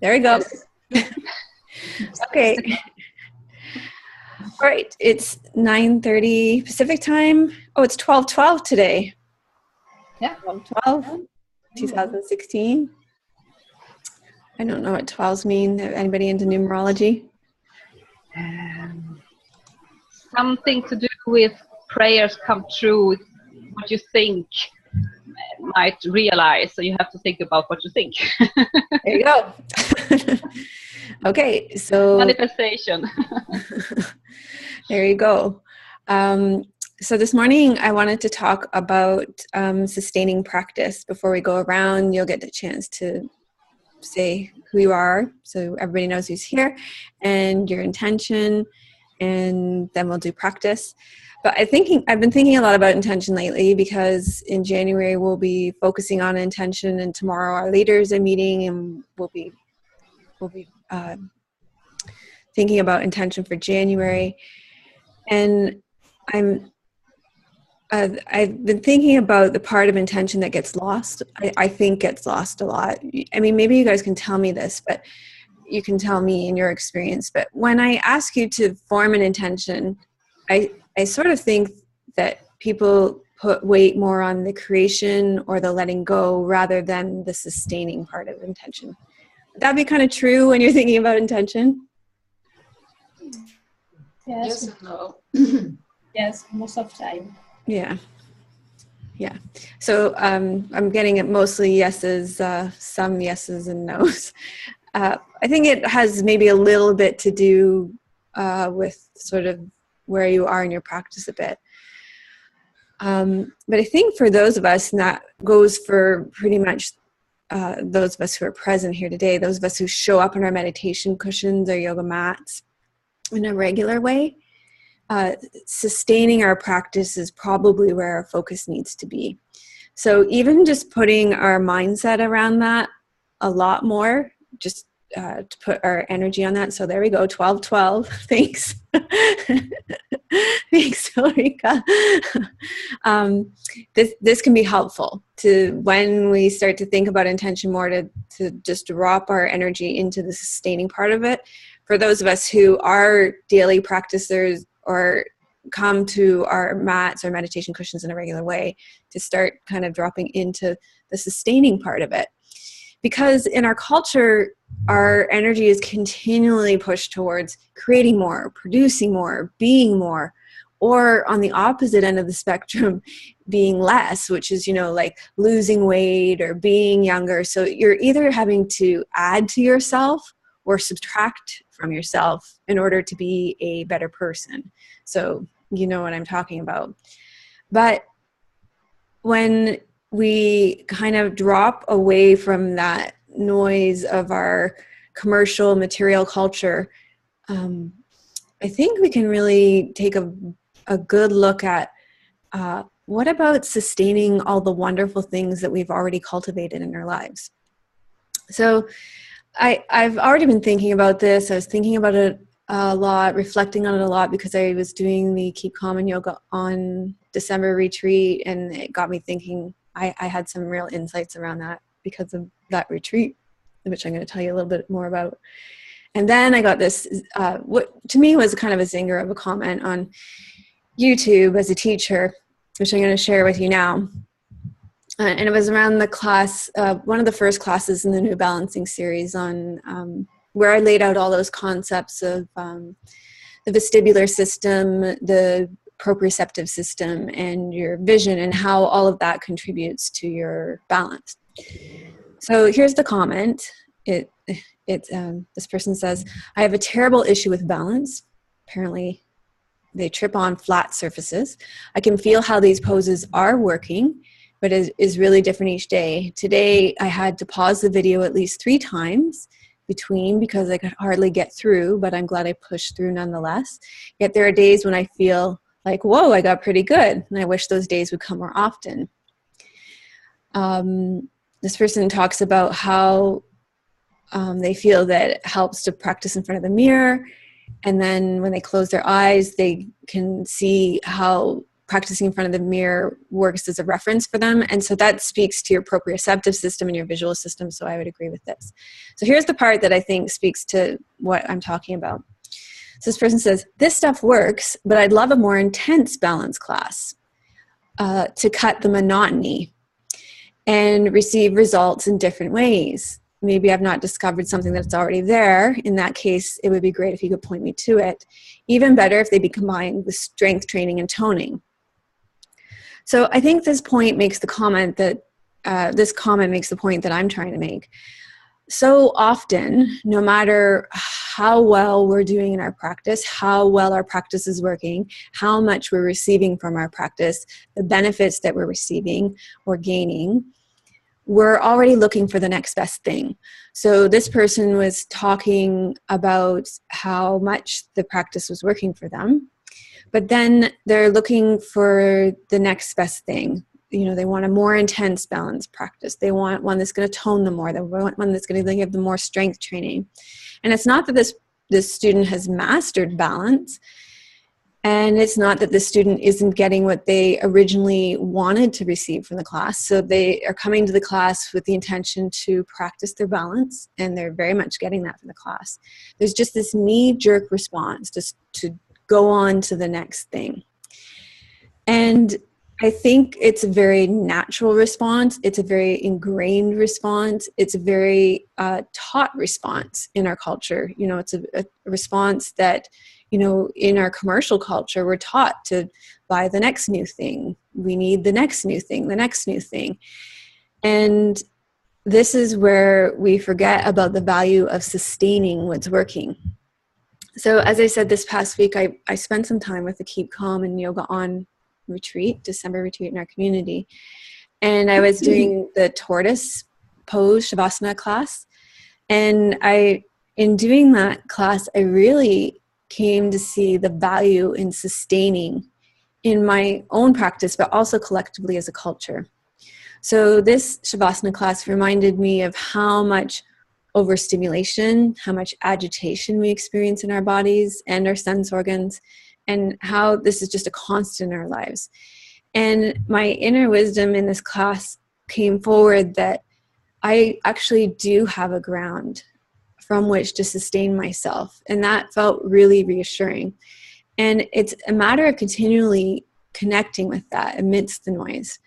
There we go. Yes. Okay. All right. It's 9:30 Pacific time. Oh, it's 12:12 today. Yeah. 12/12, 2016. I don't know what 12s mean. Anybody into numerology? Something to do with prayers come true, what you think might realize. So you have to think about what you think. There you go. Okay, so Manifestation. there you go. So this morning I wanted to talk about sustaining practice. Before we go around, you'll get the chance to say who you are, so everybody knows who's here, and your intention, and then we'll do practice. But I've been thinking a lot about intention lately, because in January we'll be focusing on intention, and tomorrow our leaders are meeting, and we'll be thinking about intention for January. And I've been thinking about the part of intention that gets lost. I think gets lost a lot. I mean, maybe you guys can tell me this, but you can tell me in your experience. But when I ask you to form an intention, I sort of think that people put weight more on the creation or the letting go rather than the sustaining part of intention. Would that be kind of true when you're thinking about intention? Yes and no. Yes, most of the time. Yeah. So I'm getting it mostly yeses, some yeses and nos. I think it has maybe a little bit to do with sort of where you are in your practice a bit. But I think for those of us, and that goes for pretty much those of us who are present here today, those of us who show up in our meditation cushions or yoga mats in a regular way, sustaining our practice is probably where our focus needs to be. So even just putting our mindset around that a lot more, just to put our energy on that. So there we go, 12/12. Thanks. Thanks, Ulrika. This can be helpful to, when we start to think about intention more, to just drop our energy into the sustaining part of it. For those of us who are daily practicers or come to our mats or meditation cushions in a regular way, to start kind of dropping into the sustaining part of it. Because in our culture, our energy is continually pushed towards creating more, producing more, being more, or on the opposite end of the spectrum, being less, which is, like losing weight or being younger. So you're either having to add to yourself or subtract from yourself in order to be a better person. So you know what I'm talking about. But when we kind of drop away from that noise of our commercial material culture, I think we can really take a good look at what about sustaining all the wonderful things that we've already cultivated in our lives. So I've already been thinking about this. I was thinking about it a lot, reflecting on it a lot, because I was doing the Keep Calm and Yoga on December retreat, and it got me thinking. I had some real insights around that because of that retreat, which I'm going to tell you a little bit more about. And then I got this, what to me was kind of a zinger of a comment on YouTube as a teacher, which I'm going to share with you now. And it was around the class, one of the first classes in the New Balancing series, on where I laid out all those concepts of the vestibular system, the proprioceptive system, and your vision, and how all of that contributes to your balance. So here's the comment. This person says, "I have a terrible issue with balance. Apparently, they trip on flat surfaces. I can feel how these poses are working, but it is really different each day. Today, I had to pause the video at least 3 times between because I could hardly get through, but I'm glad I pushed through nonetheless. Yet there are days when I feel like, whoa, I got pretty good, and I wish those days would come more often." This person talks about how they feel that it helps to practice in front of the mirror, and then when they close their eyes, they can see how practicing in front of the mirror works as a reference for them. And so that speaks to your proprioceptive system and your visual system. So I would agree with this. So here's the part that I think speaks to what I'm talking about. So this person says, this stuff works, but I'd love a more intense balance class to cut the monotony and receive results in different ways. Maybe I've not discovered something that's already there. In that case, it would be great if you could point me to it. Even better if they be combined with strength training and toning. So I think this point makes the comment that, makes the point that I'm trying to make. So often, no matter how well we're doing in our practice, how well our practice is working, how much we're receiving from our practice, the benefits that we're receiving or gaining, we're already looking for the next best thing. So this person was talking about how much the practice was working for them, but then they're looking for the next best thing. You know, they want a more intense balance practice. They want one that's going to tone them more. They want one that's going to give them more strength training. And it's not that this student has mastered balance, and it's not that the student isn't getting what they originally wanted to receive from the class. So they are coming to the class with the intention to practice their balance, and they're very much getting that from the class. There's just this knee-jerk response just to go on to the next thing. And I think it's a very natural response. It's a very ingrained response. It's a very taught response in our culture. You know, it's a response that, you know, in our commercial culture, we're taught to buy the next new thing. We need the next new thing, the next new thing. And this is where we forget about the value of sustaining what's working. So as I said, this past week, I spent some time with the Keep Calm and Yoga On retreat, December retreat in our community. And I was doing the tortoise pose Shavasana class. And in doing that class, I really came to see the value in sustaining in my own practice, but also collectively as a culture. So this Shavasana class reminded me of how much overstimulation, how much agitation we experience in our bodies and our sense organs, and how this is just a constant in our lives. And my inner wisdom in this class came forward that I actually do have a ground from which to sustain myself. And that felt really reassuring. And it's a matter of continually connecting with that amidst the noise.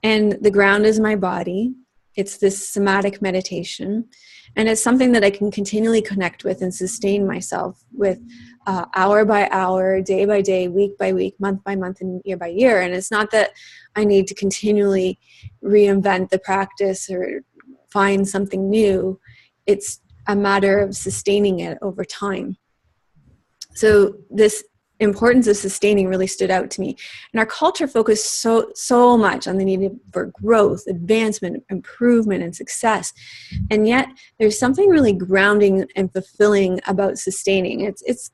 And the ground is my body. It's this somatic meditation. And it's something that I can continually connect with and sustain myself with hour by hour, day by day, week by week, month by month, and year by year. And it's not that I need to continually reinvent the practice or find something new. It's a matter of sustaining it over time. So this importance of sustaining really stood out to me. And our culture focused so much on the need for growth, advancement, improvement, and success. And yet there's something really grounding and fulfilling about sustaining. It's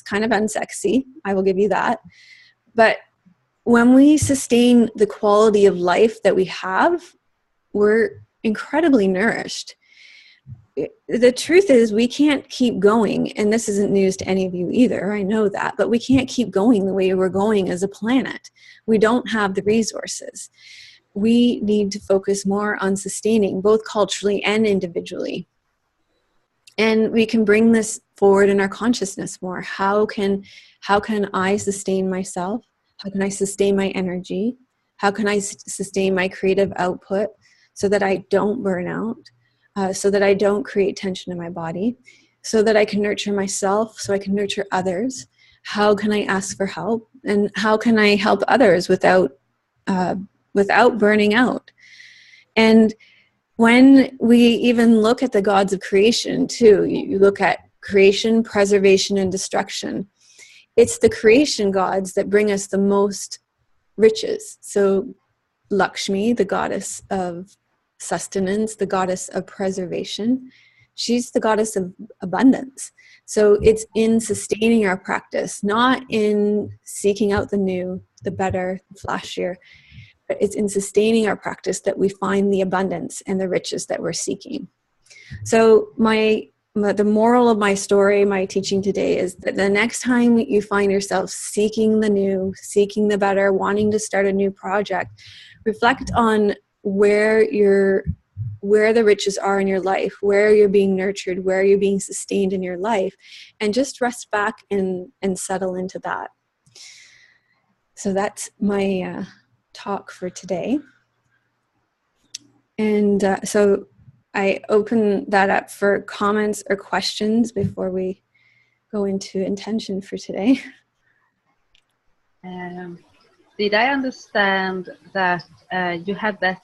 kind of unsexy, I will give you that. But when we sustain the quality of life that we have, we're incredibly nourished. The truth is we can't keep going, and this isn't news to any of you either, I know that, but we can't keep going the way we're going as a planet. We don't have the resources. We need to focus more on sustaining, both culturally and individually. And we can bring this forward in our consciousness more. How can I sustain myself? How can I sustain my energy? How can I sustain my creative output so that I don't burn out? So that I don't create tension in my body, so that I can nurture myself, so I can nurture others. How can I ask for help? And how can I help others without burning out? And when we even look at the gods of creation too, you look at creation, preservation, and destruction. It's the creation gods that bring us the most riches. So Lakshmi, the goddess of sustenance, the goddess of preservation, she's the goddess of abundance. So it's in sustaining our practice, not in seeking out the new, the better, the flashier, but it's in sustaining our practice that we find the abundance and the riches that we're seeking. So my the moral of my story, my teaching today, is that the next time you find yourself seeking the new, seeking the better, wanting to start a new project, reflect on where the riches are in your life, where you're being nurtured, where you're being sustained in your life, and just rest back and settle into that. So that's my talk for today. And so I open that up for comments or questions before we go into intention for today. Did I understand that you had this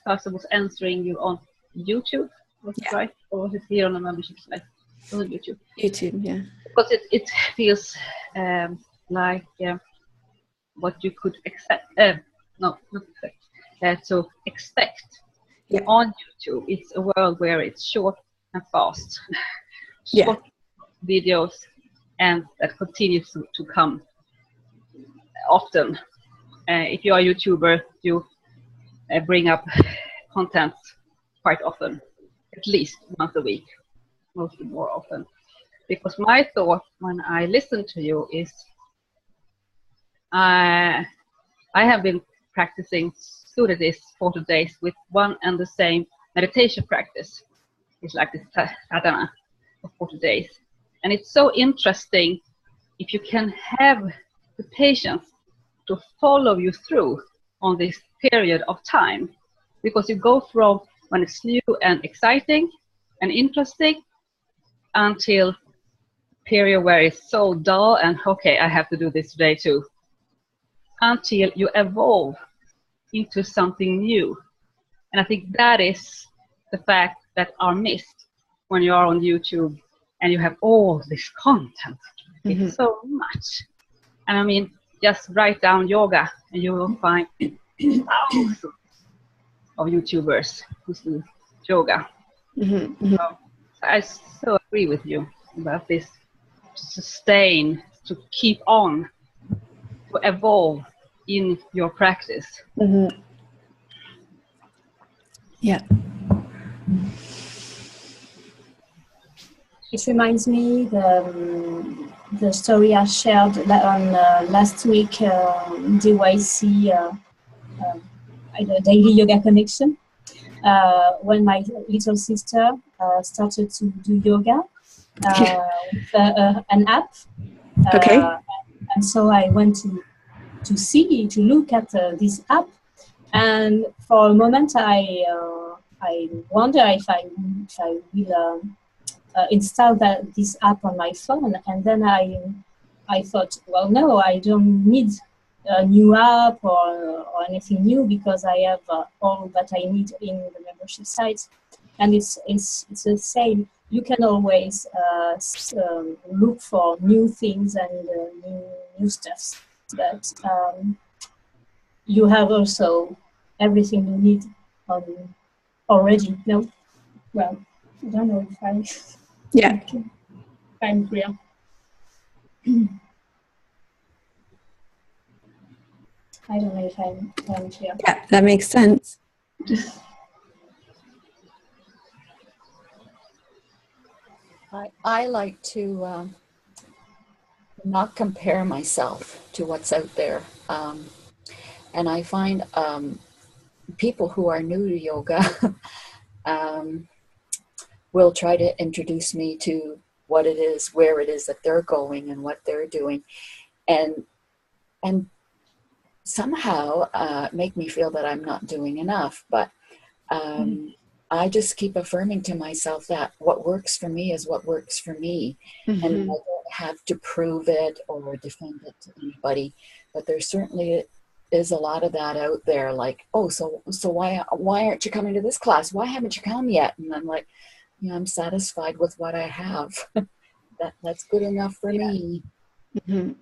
person was answering you on YouTube? Was it right? Or was it here on the membership site? On YouTube. YouTube, yeah. Because it feels like what you could accept. No, not accept. To expect on YouTube. It's a world where it's short and fast. Short videos, and that continues to come often. If you are a YouTuber, you bring up content quite often, at least once a week, mostly more often. Because my thought when I listen to you is I have been practicing Buddha this 40 days with one and the same meditation practice. It's like this sadhana for 40 days. And it's so interesting if you can have the patience to follow you through on this period of time. Because you go from when it's new and exciting and interesting until a period where it's so dull and okay, I have to do this today too. Until you evolve into something new. And I think that is the fact that are missed when you are on YouTube and you have all this content. Mm-hmm. It's so much. And I mean, just write down yoga and you will find thousands of YouTubers who do yoga. Mm-hmm. So I so agree with you about this, to sustain, to keep on, to evolve in your practice. Mm-hmm. Yeah. It reminds me the story I shared on last week, DYC, Daily Yoga Connection. When my little sister started to do yoga with an app. Okay. And so I went to look at this app, and for a moment I wonder if I will install this app on my phone, and then I thought, well, no, I don't need a new app or anything new, because I have all that I need in the membership site, and it's the same. You can always look for new things and new stuff, but you have also everything you need already. No, well, I don't know if I'm clear. I don't know if I'm clear. Yeah, that makes sense. I like to not compare myself to what's out there. And I find people who are new to yoga will try to introduce me to what it is, where it is that they're going and what they're doing. And somehow make me feel that I'm not doing enough. But I just keep affirming to myself that what works for me is what works for me. Mm-hmm. And I don't have to prove it or defend it to anybody. But there certainly is a lot of that out there, like, oh, so why aren't you coming to this class? Why haven't you come yet? And I'm like, I'm satisfied with what I have. That's good enough for me. Mm-hmm.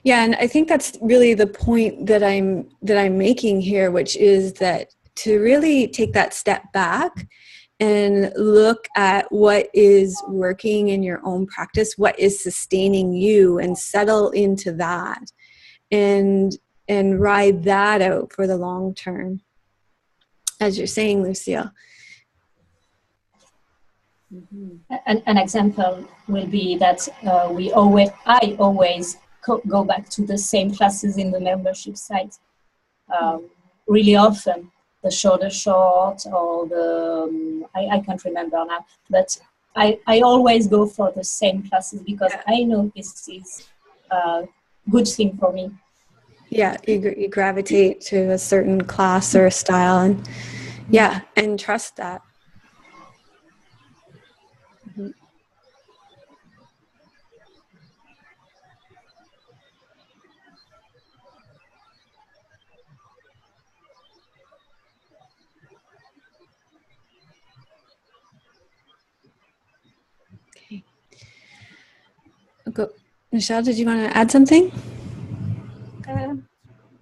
Yeah, and I think that's really the point that I'm making here, which is that to really take that step back and look at what is working in your own practice, what is sustaining you, and settle into that. And and ride that out for the long term, as you're saying, Lucille. An example will be that I always go back to the same classes in the membership site really often. The short or the I can't remember now, but I always go for the same classes because I know this is a good thing for me. Yeah, you gravitate to a certain class or a style, and and trust that. Mm-hmm. Okay. Go. Michelle, did you want to add something?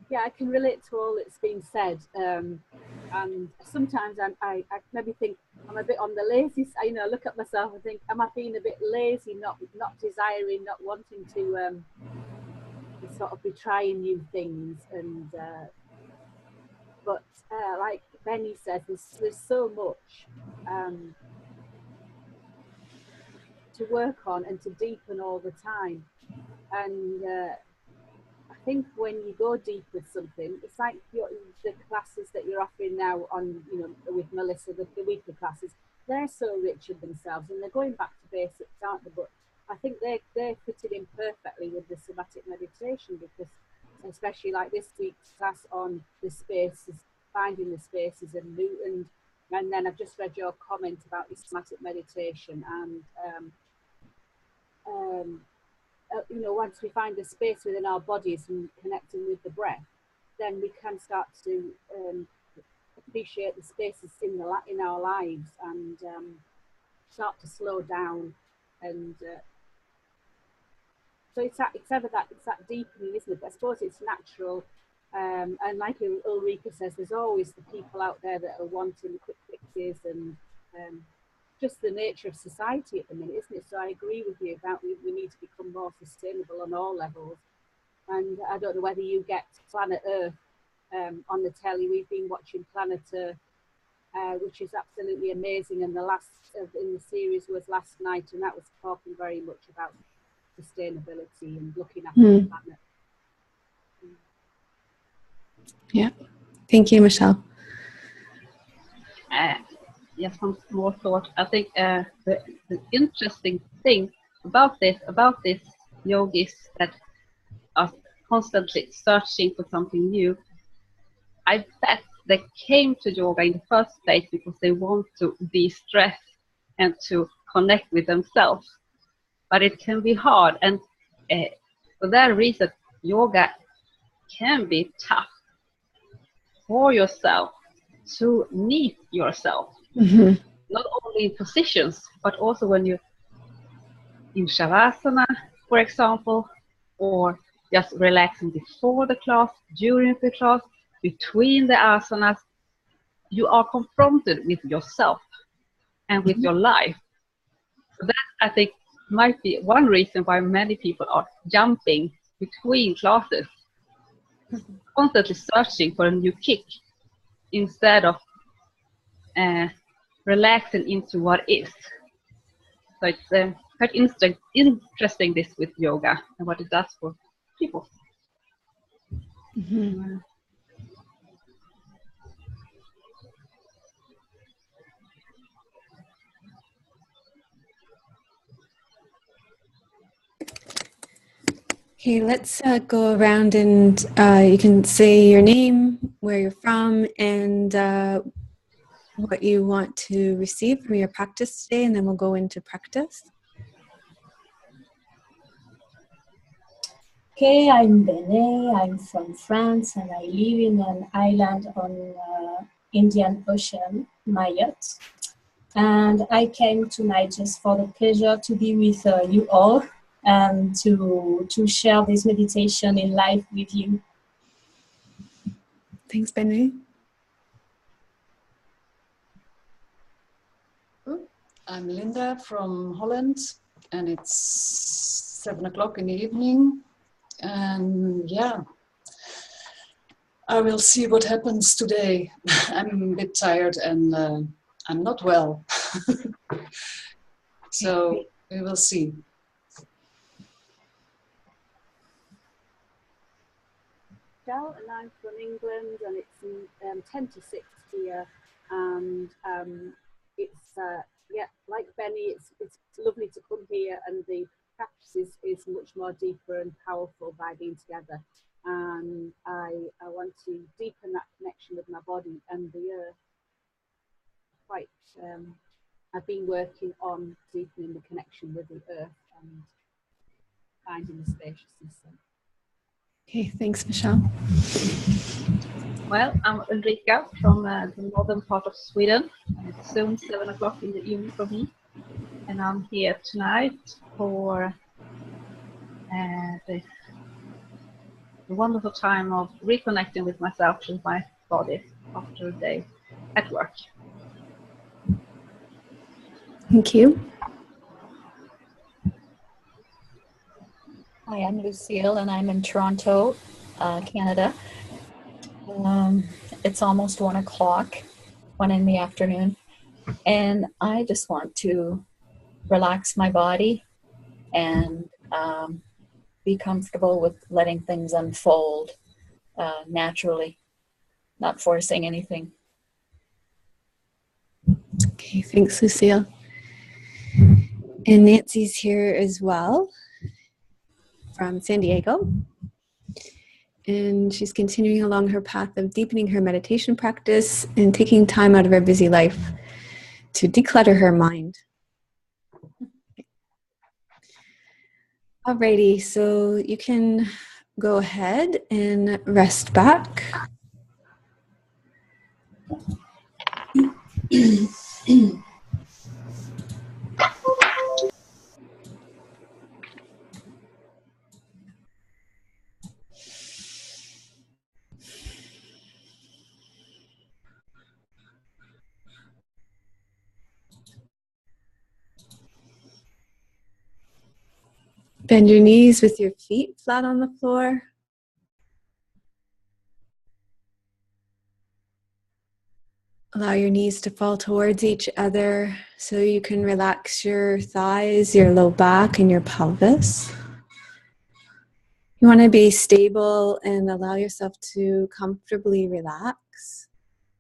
Yeah, I can relate to all that's been said. And sometimes I maybe think I'm a bit on the lazy side. You know, look at myself and think, am I being a bit lazy, not desiring, not wanting to sort of be trying new things? And but like Benny said, there's so much to work on and to deepen all the time. And I think when you go deep with something, it's like the classes that you're offering now on, you know, with Melissa, the weekly classes, they're so rich in themselves and they're going back to basics, aren't they? But I think they're fitted in perfectly with the somatic meditation, because especially like this week's class on the spaces, finding the spaces and then I've just read your comment about the somatic meditation and you know, once we find a space within our bodies and connecting with the breath, then we can start to appreciate the spaces in our lives and start to slow down. And so it's that deepening, isn't it? But I suppose it's natural. And like Ulrika says, there's always the people out there that are wanting quick fixes and just the nature of society at the minute, isn't it? So I agree with you about we need to become more sustainable on all levels. And I don't know whether you get Planet Earth on the telly. We've been watching Planet Earth, which is absolutely amazing. And the last in the series was last night, and that was talking very much about sustainability and looking after the planet. Yeah, thank you, Michelle. Yes, one more thought. I think the interesting thing about this yogis that are constantly searching for something new, I bet they came to yoga in the first place because they want to de-stress and to connect with themselves. But it can be hard, and for that reason, yoga can be tough for yourself to meet yourself. Mm-hmm. Not only in positions, but also when you're in Shavasana, for example, or just relaxing before the class, during the class, between the asanas, you are confronted with yourself and with your life. So that, I think, might be one reason why many people are jumping between classes, constantly searching for a new kick instead of relaxing into what is. So it's quite interesting this with yoga and what it does for people. Mm-hmm. Okay, let's go around and you can say your name, where you're from, and what you want to receive from your practice today, and then we'll go into practice. Okay, I'm Bene, I'm from France, and I live in an island on Indian Ocean, Mayotte. And I came tonight just for the pleasure to be with you all and to share this meditation in life with you. Thanks, Bene. I'm Linda from Holland, and it's 7 o'clock in the evening. And yeah, I will see what happens today. I'm a bit tired and I'm not well. So we will see. Michelle, and I'm from England, and it's 10 to 6 here, and it's yeah, like Benny, it's lovely to come here, and the practice is much more deeper and powerful by being together, and I want to deepen that connection with my body and the earth. Quite, I've been working on deepening the connection with the earth and finding the spaciousness. Okay, thanks, Michelle. Well, I'm Ulrika from the northern part of Sweden. It's soon 7 o'clock in the evening for me. And I'm here tonight for the wonderful time of reconnecting with myself and my body after a day at work. Thank you. Hi, I'm Lucille, and I'm in Toronto, Canada. It's almost 1 o'clock, 1 in the afternoon, and I just want to relax my body and be comfortable with letting things unfold naturally, not forcing anything. Okay, thanks, Lucille. And Nancy's here as well from San Diego. And she's continuing along her path of deepening her meditation practice and taking time out of her busy life to declutter her mind. Alrighty, so you can go ahead and rest back. Bend your knees with your feet flat on the floor. Allow your knees to fall towards each other so you can relax your thighs, your low back, and your pelvis. You want to be stable and allow yourself to comfortably relax.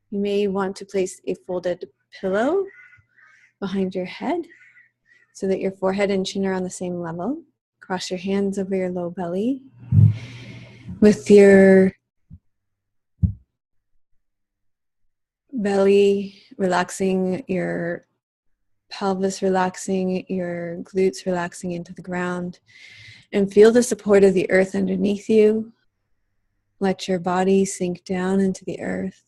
You may want to place a folded pillow behind your head so that your forehead and chin are on the same level. Cross your hands over your low belly with your belly relaxing, your pelvis relaxing, your glutes relaxing into the ground, and feel the support of the earth underneath you. Let your body sink down into the earth.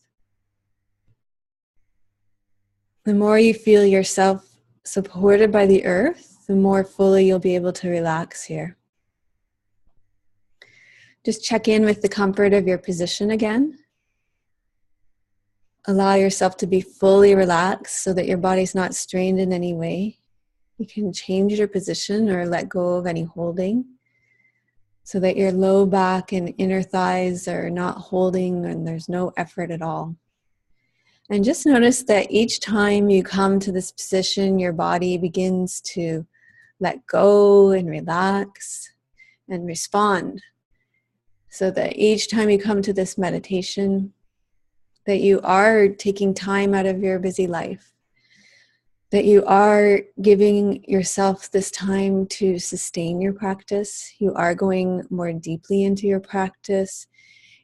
The more you feel yourself supported by the earth, the more fully you'll be able to relax here. Just check in with the comfort of your position again. Allow yourself to be fully relaxed so that your body's not strained in any way. You can change your position or let go of any holding so that your low back and inner thighs are not holding and there's no effort at all. And just notice that each time you come to this position, your body begins to let go and relax and respond. So that each time you come to this meditation, that you are taking time out of your busy life, that you are giving yourself this time to sustain your practice. You are going more deeply into your practice.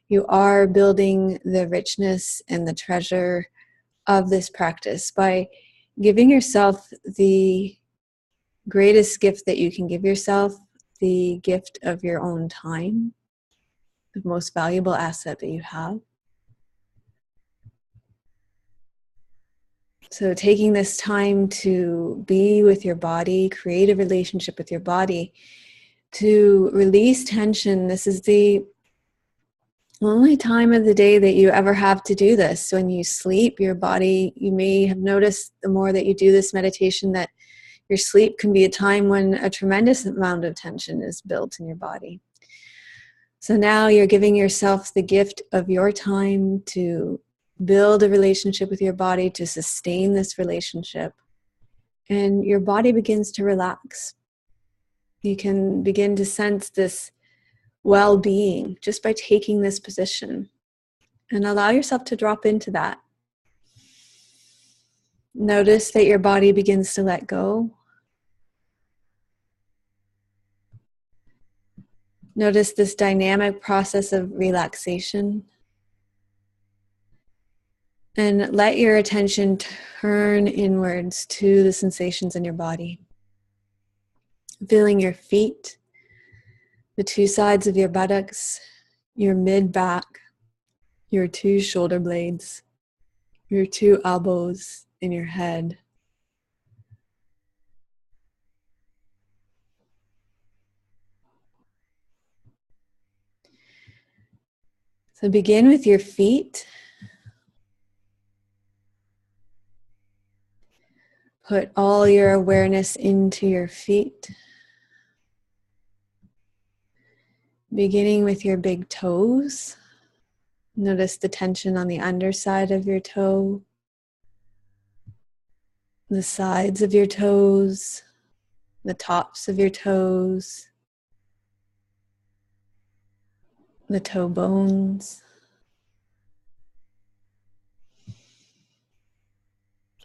You are building the richness and the treasure of this practice by giving yourself the greatest gift that you can give yourself, the gift of your own time, the most valuable asset that you have. So taking this time to be with your body, create a relationship with your body, to release tension. This is the only time of the day that you ever have to do this. When you sleep, your body, you may have noticed the more that you do this meditation that your sleep can be a time when a tremendous amount of tension is built in your body. So now you're giving yourself the gift of your time to build a relationship with your body, to sustain this relationship. And your body begins to relax. You can begin to sense this well-being just by taking this position. And allow yourself to drop into that. Notice that your body begins to let go. Notice this dynamic process of relaxation. And let your attention turn inwards to the sensations in your body. Feeling your feet, the two sides of your buttocks, your mid-back, your two shoulder blades, your two elbows, and your head. So begin with your feet. Put all your awareness into your feet. Beginning with your big toes. Notice the tension on the underside of your toe, the sides of your toes, the tops of your toes, the toe bones.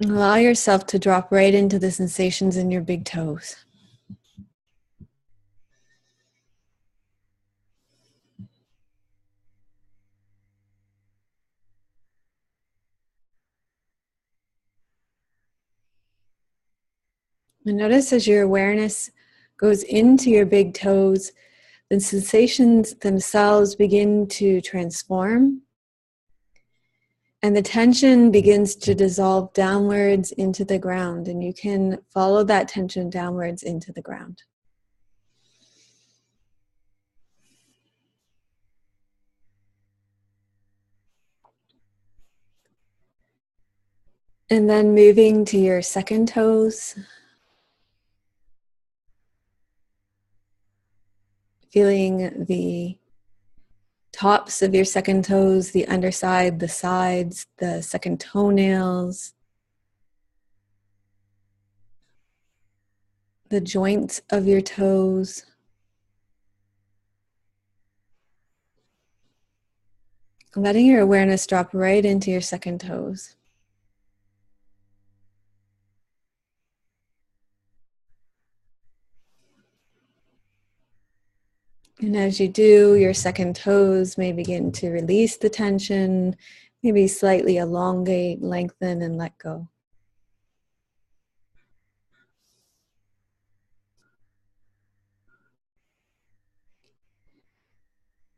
Allow yourself to drop right into the sensations in your big toes. And notice as your awareness goes into your big toes, the sensations themselves begin to transform. And the tension begins to dissolve downwards into the ground. And you can follow that tension downwards into the ground. And then moving to your second toes. Feeling the tops of your second toes, the underside, the sides, the second toenails, the joints of your toes. Letting your awareness drop right into your second toes. And as you do, your second toes may begin to release the tension, maybe slightly elongate, lengthen, and let go.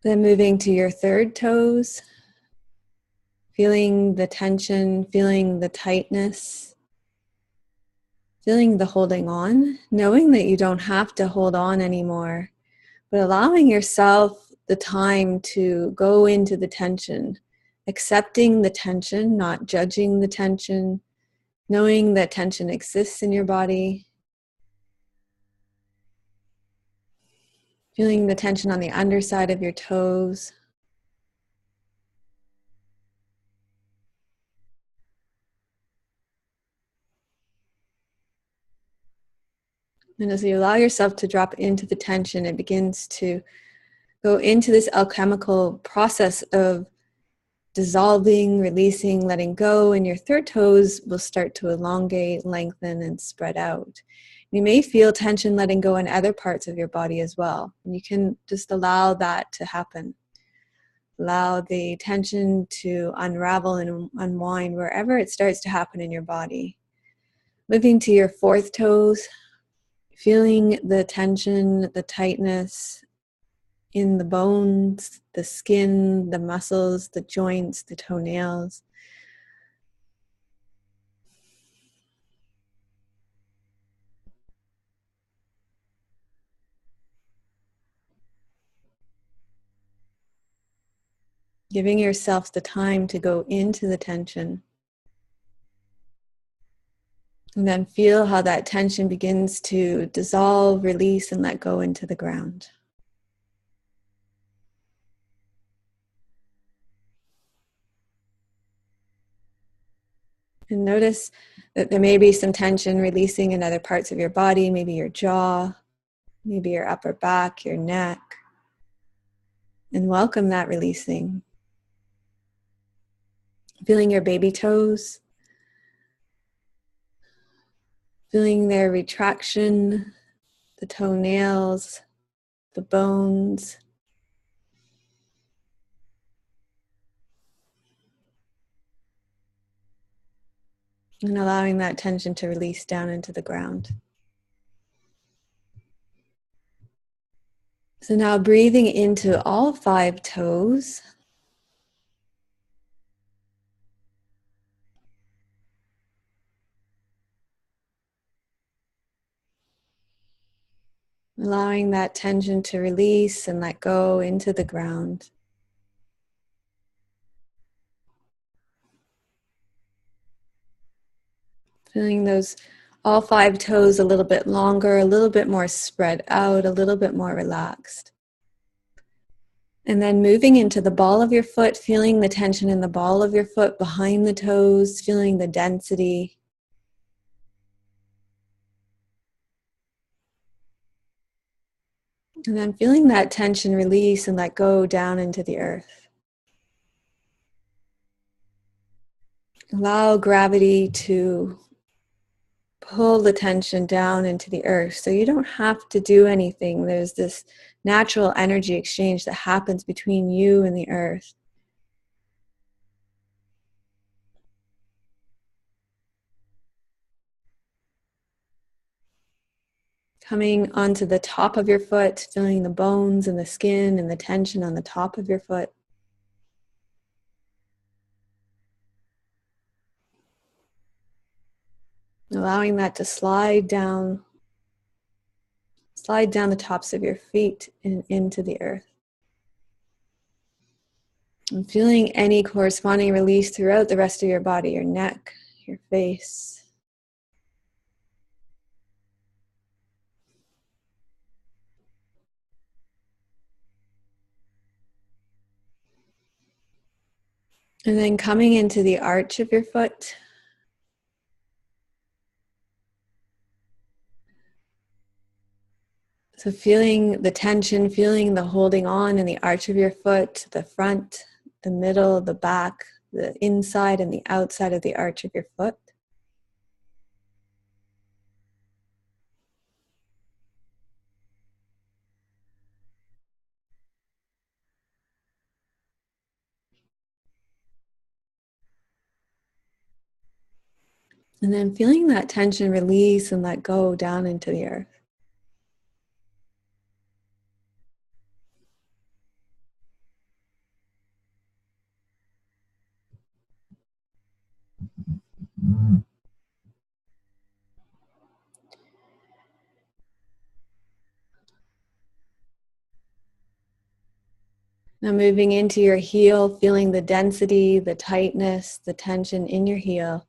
Then moving to your third toes, feeling the tension, feeling the tightness, feeling the holding on, knowing that you don't have to hold on anymore, but allowing yourself the time to go into the tension, accepting the tension, not judging the tension, knowing that tension exists in your body, feeling the tension on the underside of your toes. And as you allow yourself to drop into the tension, it begins to go into this alchemical process of dissolving, releasing, letting go, and your third toes will start to elongate, lengthen, and spread out. You may feel tension letting go in other parts of your body as well. And you can just allow that to happen. Allow the tension to unravel and unwind wherever it starts to happen in your body. Moving to your fourth toes, feeling the tension, the tightness in the bones, the skin, the muscles, the joints, the toenails. Giving yourself the time to go into the tension. And then feel how that tension begins to dissolve, release, and let go into the ground. And notice that there may be some tension releasing in other parts of your body, maybe your jaw, maybe your upper back, your neck. And welcome that releasing. Feeling your baby toes, feeling their retraction, the toenails, the bones. And allowing that tension to release down into the ground. So now breathing into all 5 toes. Allowing that tension to release and let go into the ground. Feeling those all 5 toes a little bit longer, a little bit more spread out, a little bit more relaxed. And then moving into the ball of your foot, feeling the tension in the ball of your foot behind the toes, feeling the density. And then feeling that tension release and let go down into the earth. Allow gravity to pull the tension down into the earth. So you don't have to do anything. There's this natural energy exchange that happens between you and the earth. Coming onto the top of your foot, feeling the bones and the skin and the tension on the top of your foot. Allowing that to slide down the tops of your feet and into the earth. And feeling any corresponding release throughout the rest of your body, your neck, your face. And then coming into the arch of your foot. So feeling the tension, feeling the holding on in the arch of your foot, the front, the middle, the back, the inside and the outside of the arch of your foot. And then feeling that tension release and let go down into the earth. Now moving into your heel, feeling the density, the tightness, the tension in your heel.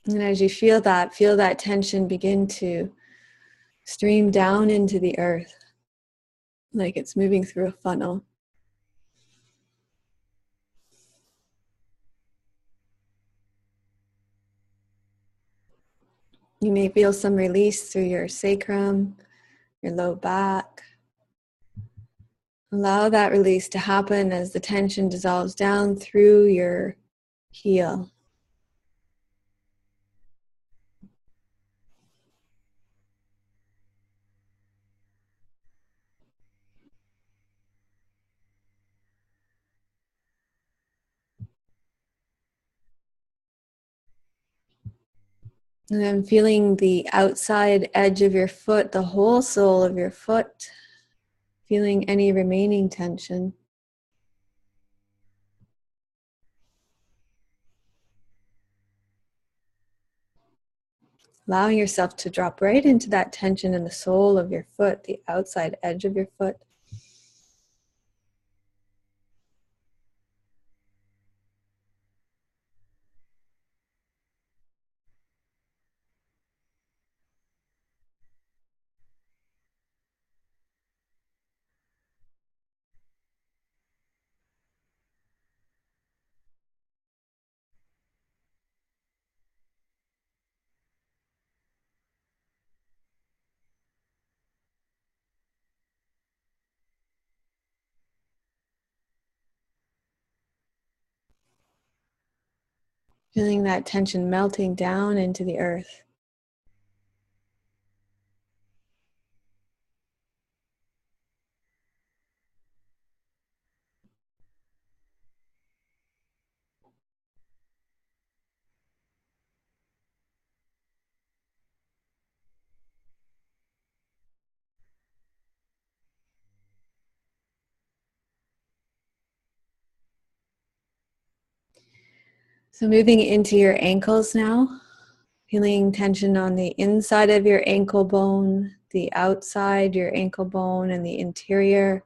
And as you feel that tension begin to stream down into the earth, like it's moving through a funnel. You may feel some release through your sacrum, your low back. Allow that release to happen as the tension dissolves down through your heel. And then feeling the outside edge of your foot, the whole sole of your foot, feeling any remaining tension. Allowing yourself to drop right into that tension in the sole of your foot, the outside edge of your foot. Feeling that tension melting down into the earth. So moving into your ankles now, feeling tension on the inside of your ankle bone, the outside your ankle bone, and the interior.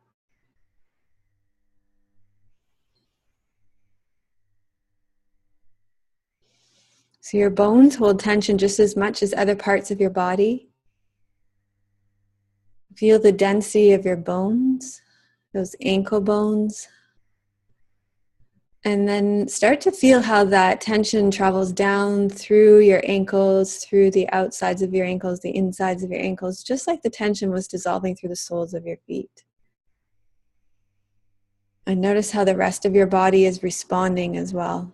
So your bones hold tension just as much as other parts of your body. Feel the density of your bones, those ankle bones. And then start to feel how that tension travels down through your ankles, through the outsides of your ankles, the insides of your ankles, just like the tension was dissolving through the soles of your feet. And notice how the rest of your body is responding as well.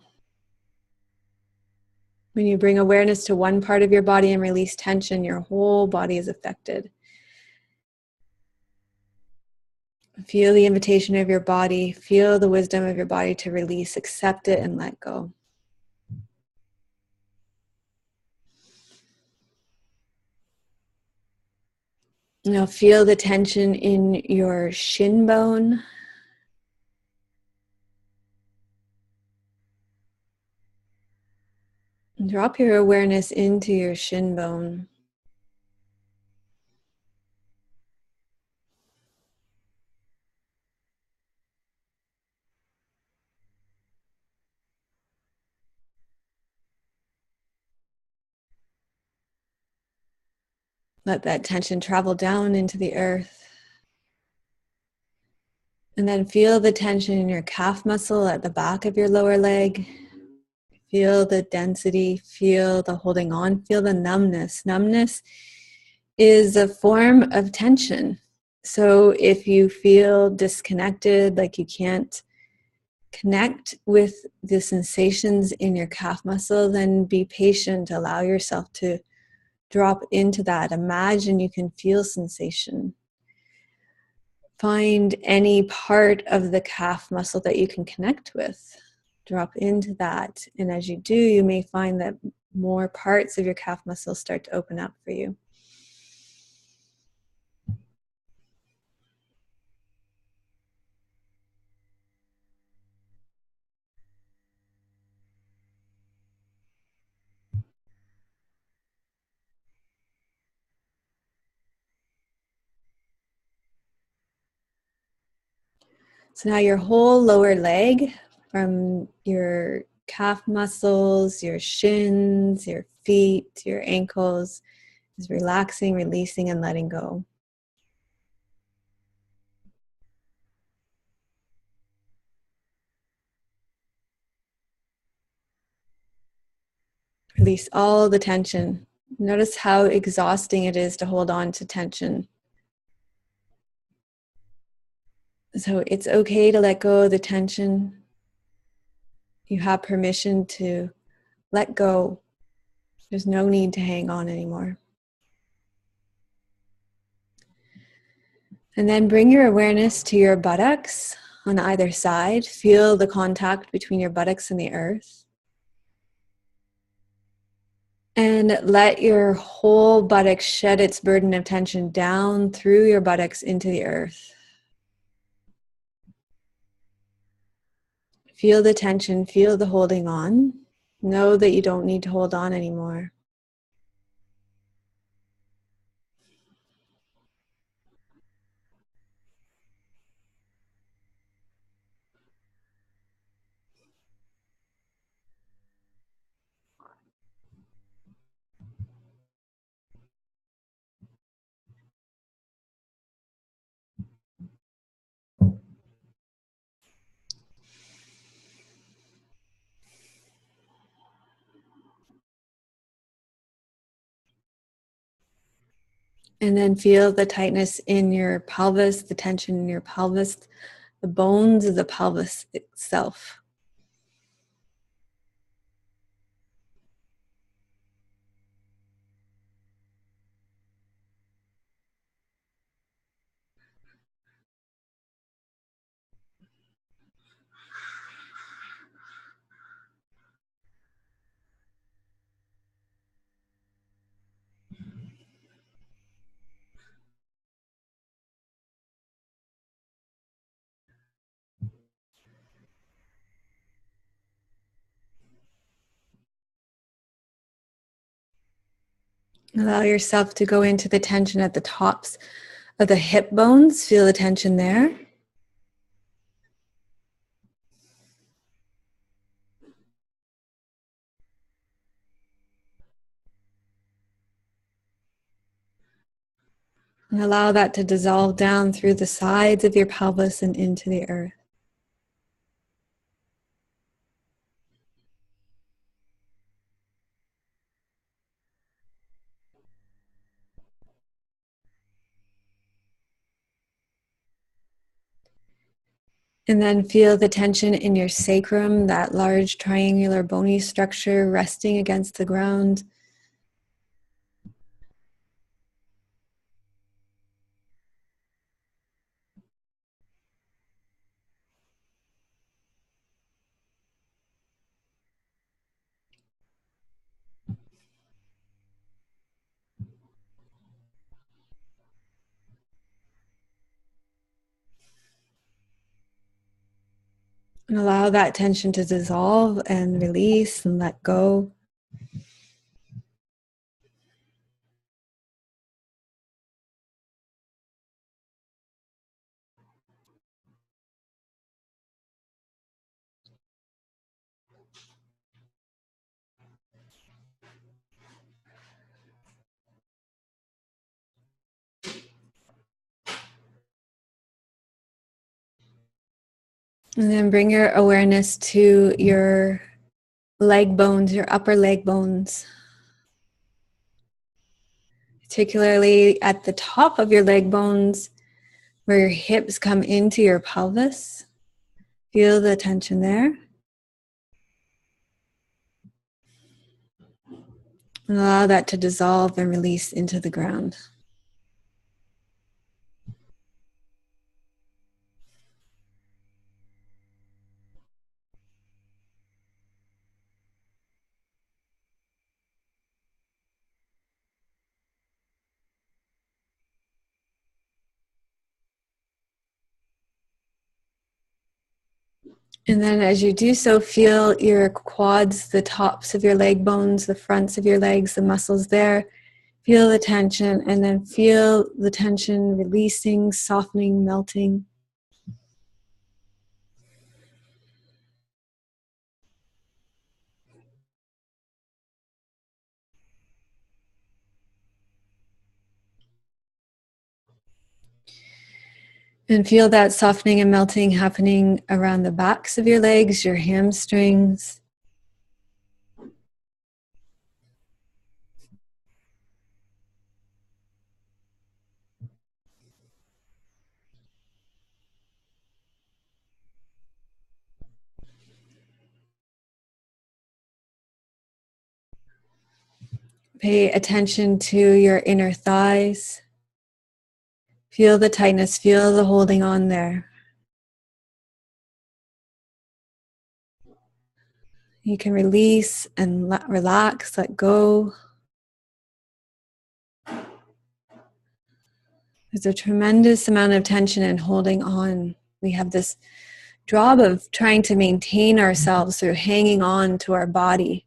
When you bring awareness to one part of your body and release tension, your whole body is affected. Feel the invitation of your body. Feel the wisdom of your body to release, accept it, and let go. Now feel the tension in your shin bone. Drop your awareness into your shin bone. Let that tension travel down into the earth. And then feel the tension in your calf muscle at the back of your lower leg. Feel the density, feel the holding on, feel the numbness. Numbness is a form of tension. So if you feel disconnected, like you can't connect with the sensations in your calf muscle, then be patient. Allow yourself to drop into that. Imagine you can feel sensation. Find any part of the calf muscle that you can connect with. Drop into that. And as you do, you may find that more parts of your calf muscle start to open up for you. So now your whole lower leg, from your calf muscles, your shins, your feet, your ankles, is relaxing, releasing, and letting go. Release all the tension. Notice how exhausting it is to hold on to tension. So it's okay to let go of the tension. You have permission to let go. There's no need to hang on anymore. And then bring your awareness to your buttocks on either side. Feel the contact between your buttocks and the earth. And let your whole buttocks shed its burden of tension down through your buttocks into the earth. Feel the tension, feel the holding on. Know that you don't need to hold on anymore. And then feel the tightness in your pelvis, the tension in your pelvis, the bones of the pelvis itself. Allow yourself to go into the tension at the tops of the hip bones. Feel the tension there. And allow that to dissolve down through the sides of your pelvis and into the earth. And then feel the tension in your sacrum, that large triangular bony structure resting against the ground. And allow that tension to dissolve and release and let go. And then bring your awareness to your leg bones, your upper leg bones. Particularly at the top of your leg bones, where your hips come into your pelvis. Feel the tension there. And allow that to dissolve and release into the ground. And then as you do so, feel your quads, the tops of your leg bones, the fronts of your legs, the muscles there. Feel the tension, and then feel the tension releasing, softening, melting. And feel that softening and melting happening around the backs of your legs, your hamstrings. Pay attention to your inner thighs. Feel the tightness, feel the holding on there. You can release and relax, let go. There's a tremendous amount of tension and holding on. We have this job of trying to maintain ourselves through hanging on to our body.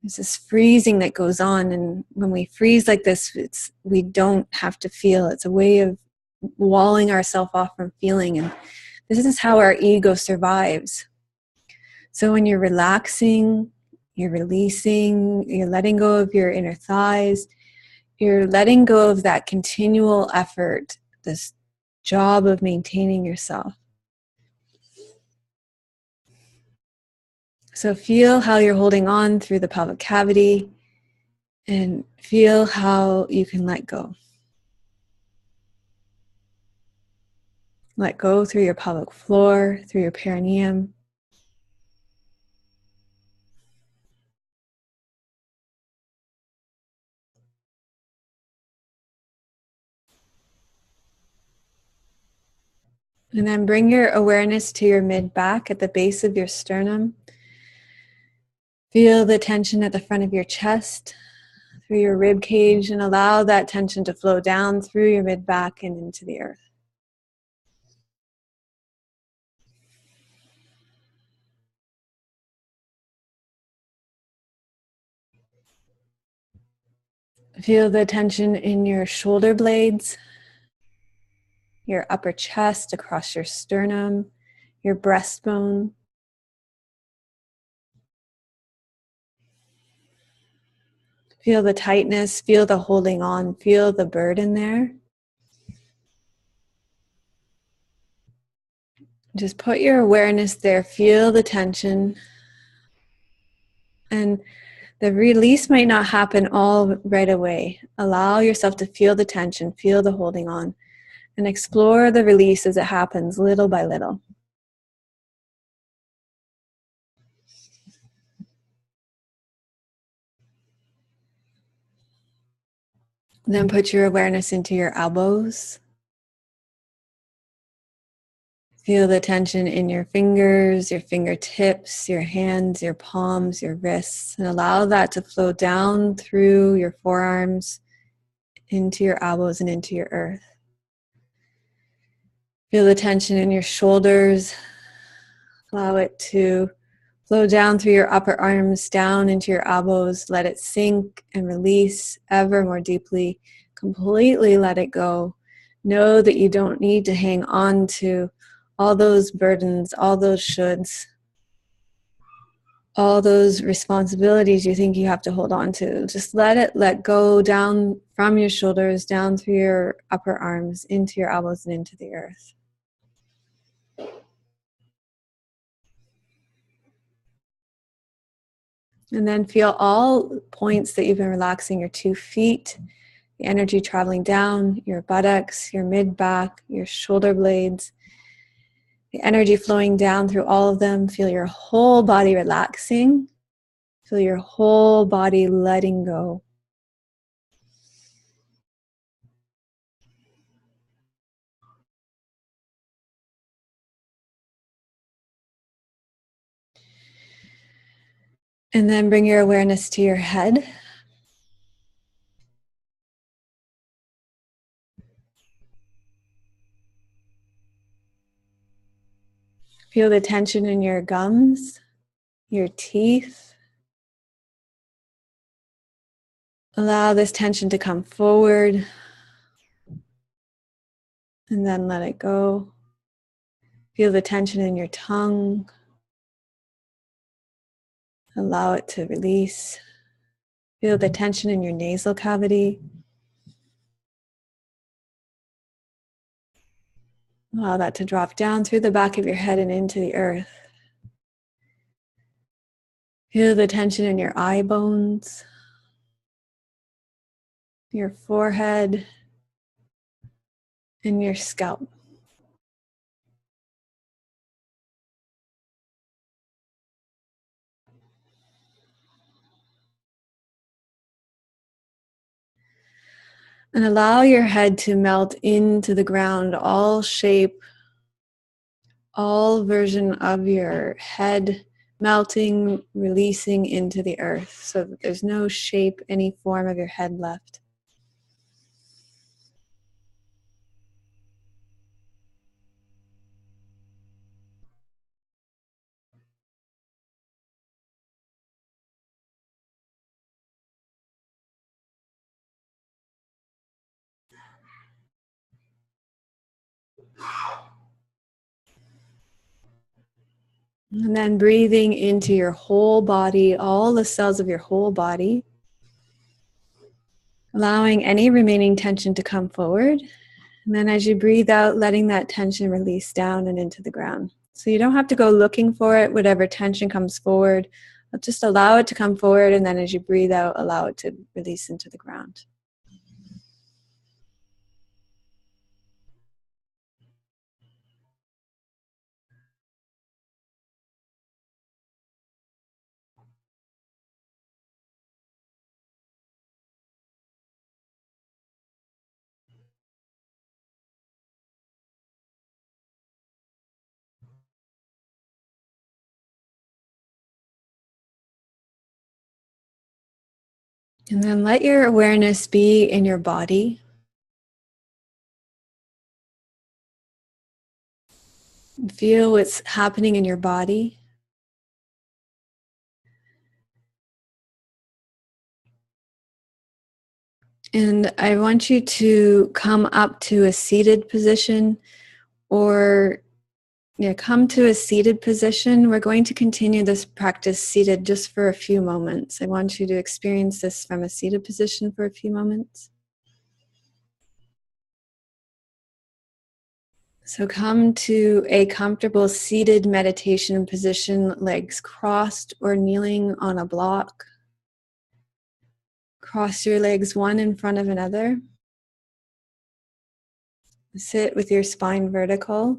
There's this freezing that goes on, and when we freeze like this, we don't have to feel. It's a way of walling ourselves off from feeling, and this is how our ego survives. So when you're relaxing, you're releasing, you're letting go of your inner thighs, you're letting go of that continual effort, this job of maintaining yourself. So feel how you're holding on through the pelvic cavity and feel how you can let go. Let go through your pelvic floor, through your perineum. And then bring your awareness to your mid-back at the base of your sternum. Feel the tension at the front of your chest, through your rib cage, and allow that tension to flow down through your mid-back and into the earth. Feel the tension in your shoulder blades, your upper chest across your sternum, your breastbone. Feel the tightness, feel the holding on, feel the burden there. Just put your awareness there, feel the tension. And the release might not happen all right away. Allow yourself to feel the tension, feel the holding on, and explore the release as it happens little by little. Then put your awareness into your elbows. Feel the tension in your fingers, your fingertips, your hands, your palms, your wrists, and allow that to flow down through your forearms, into your elbows and into your earth. Feel the tension in your shoulders. Allow it to flow down through your upper arms, down into your elbows. Let it sink and release ever more deeply. Completely let it go. Know that you don't need to hang on to all those burdens, all those shoulds, all those responsibilities you think you have to hold on to. Just let go down from your shoulders, down through your upper arms, into your elbows and into the earth. And then feel all points that you've been relaxing, your 2 feet, the energy traveling down, your buttocks, your mid-back, your shoulder blades, the energy flowing down through all of them. Feel your whole body relaxing. Feel your whole body letting go. And then bring your awareness to your head. Feel the tension in your gums, your teeth. Allow this tension to come forward and then let it go. Feel the tension in your tongue. Allow it to release. Feel the tension in your nasal cavity. Allow that to drop down through the back of your head and into the earth. Feel the tension in your eye bones, your forehead, and your scalp. And allow your head to melt into the ground, all shape, all version of your head melting, releasing into the earth so that there's no shape, any form of your head left. And then breathing into your whole body, all the cells of your whole body. Allowing any remaining tension to come forward. And then as you breathe out, letting that tension release down and into the ground. So you don't have to go looking for it, whatever tension comes forward. Just allow it to come forward, and then as you breathe out, allow it to release into the ground. And then let your awareness be in your body. Feel what's happening in your body. And I want you to come up to a seated position, or come to a seated position. We're going to continue this practice seated just for a few moments. I want you to experience this from a seated position for a few moments. So come to a comfortable seated meditation position, legs crossed or kneeling on a block. Cross your legs one in front of another. Sit with your spine vertical.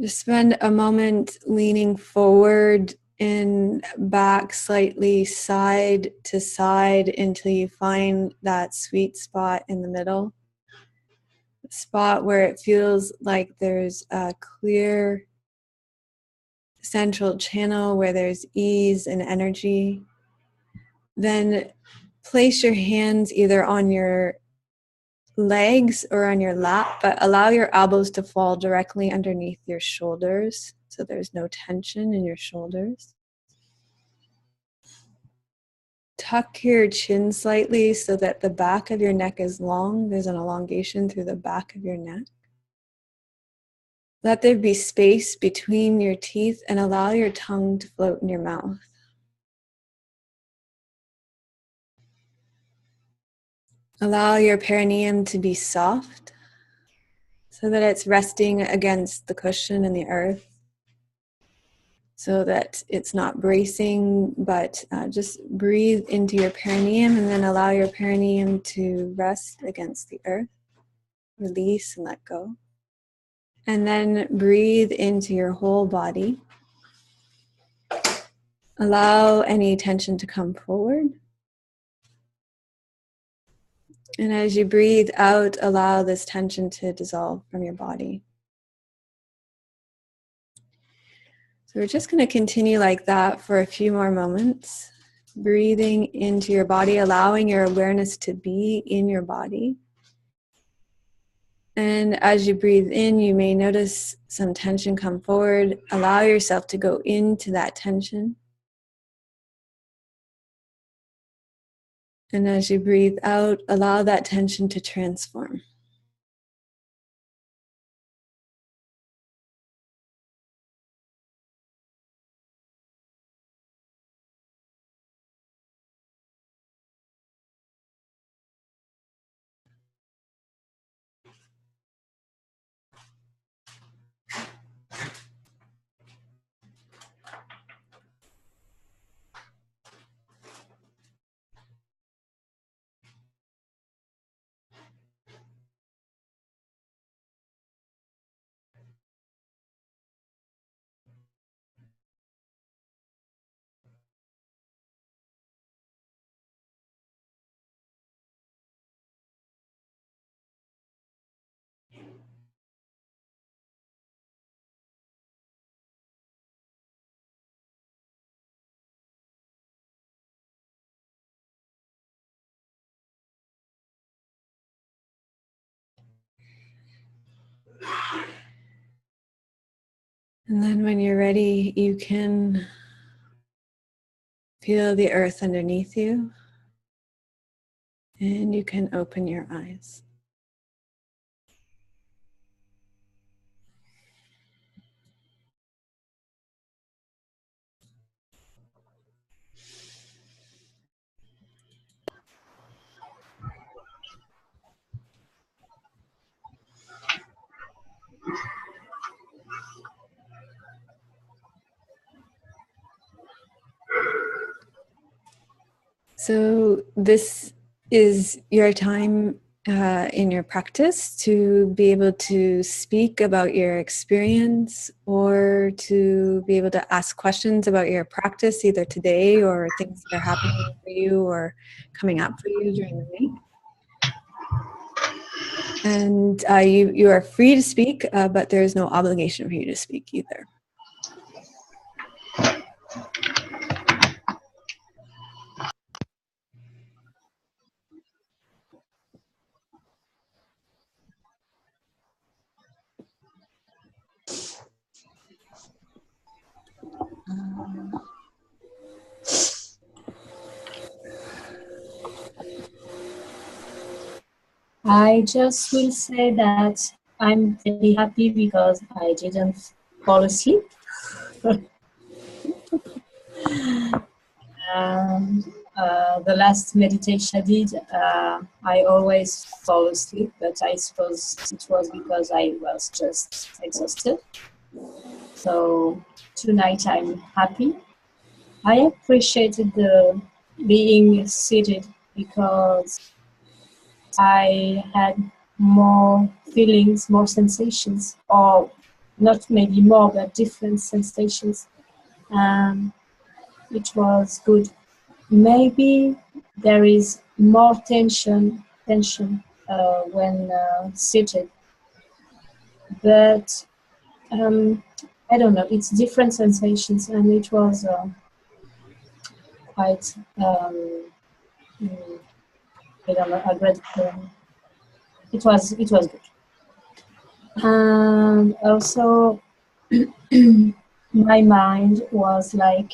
Just spend a moment leaning forward and back slightly, side to side, until you find that sweet spot in the middle. A spot where it feels like there's a clear central channel where there's ease and energy. Then place your hands either on your legs or on your lap, but allow your elbows to fall directly underneath your shoulders so there's no tension in your shoulders. Tuck your chin slightly so that the back of your neck is long. There's an elongation through the back of your neck. Let there be space between your teeth and allow your tongue to float in your mouth. Allow your perineum to be soft so that it's resting against the cushion and the earth, so that it's not bracing, but just breathe into your perineum and then allow your perineum to rest against the earth. Release and let go. And then breathe into your whole body. Allow any tension to come forward. And as you breathe out, allow this tension to dissolve from your body. So we're just going to continue like that for a few more moments. Breathing into your body, allowing your awareness to be in your body. And as you breathe in, you may notice some tension come forward. Allow yourself to go into that tension. And as you breathe out, allow that tension to transform. And then when you're ready, you can feel the earth underneath you, and you can open your eyes. So this is your time in your practice to be able to speak about your experience, or to be able to ask questions about your practice, either today or things that are happening for you or coming up for you during the week. And you are free to speak, but there is no obligation for you to speak either. I just will say that I'm very happy because I didn't fall asleep. The last meditation I did, I always fall asleep, but I suppose it was because I was just exhausted. So tonight I'm happy. I appreciated the being seated because I had more feelings, more sensations, or not maybe more, but different sensations. It was good. Maybe there is more tension when seated, but I don't know. It's different sensations, and it was quite I don't know, a great. It was good. And also, my mind was like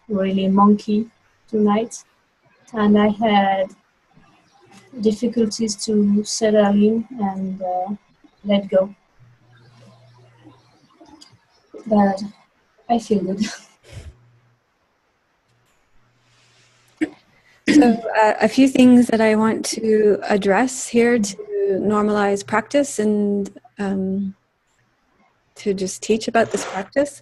really monkey tonight, and I had difficulties to settle in and let go. But I feel good. So a few things that I want to address here to normalize practice and to just teach about this practice.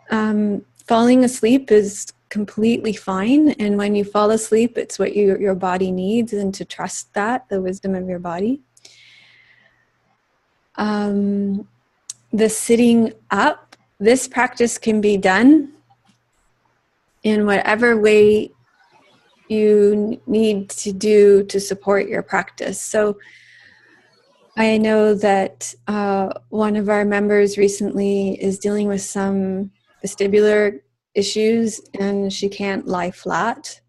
Falling asleep is completely fine, and when you fall asleep, it's what your body needs, and to trust that, the wisdom of your body. The sitting up, this practice can be done in whatever way you need to do to support your practice. So I know that one of our members recently is dealing with some vestibular issues and she can't lie flat.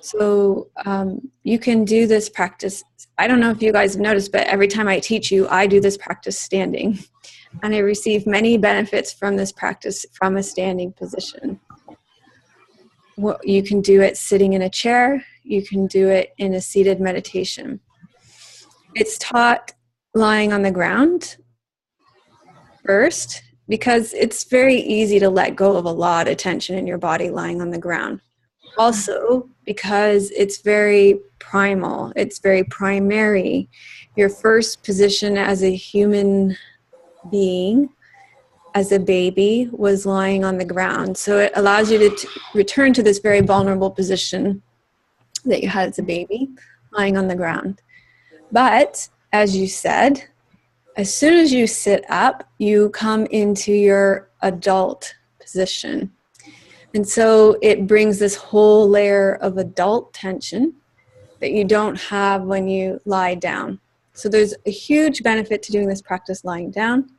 So you can do this practice. I don't know if you guys have noticed, but every time I teach you, I do this practice standing. And I receive many benefits from this practice from a standing position. You can do it sitting in a chair. You can do it in a seated meditation. It's taught lying on the ground first because it's very easy to let go of a lot of tension in your body lying on the ground. Also because it's very primal, it's very primary. Your first position as a human being, as a baby, was lying on the ground. So it allows you to return to this very vulnerable position that you had as a baby, lying on the ground. But as you said, as soon as you sit up, you come into your adult position. And so it brings this whole layer of adult tension that you don't have when you lie down. So there's a huge benefit to doing this practice lying down.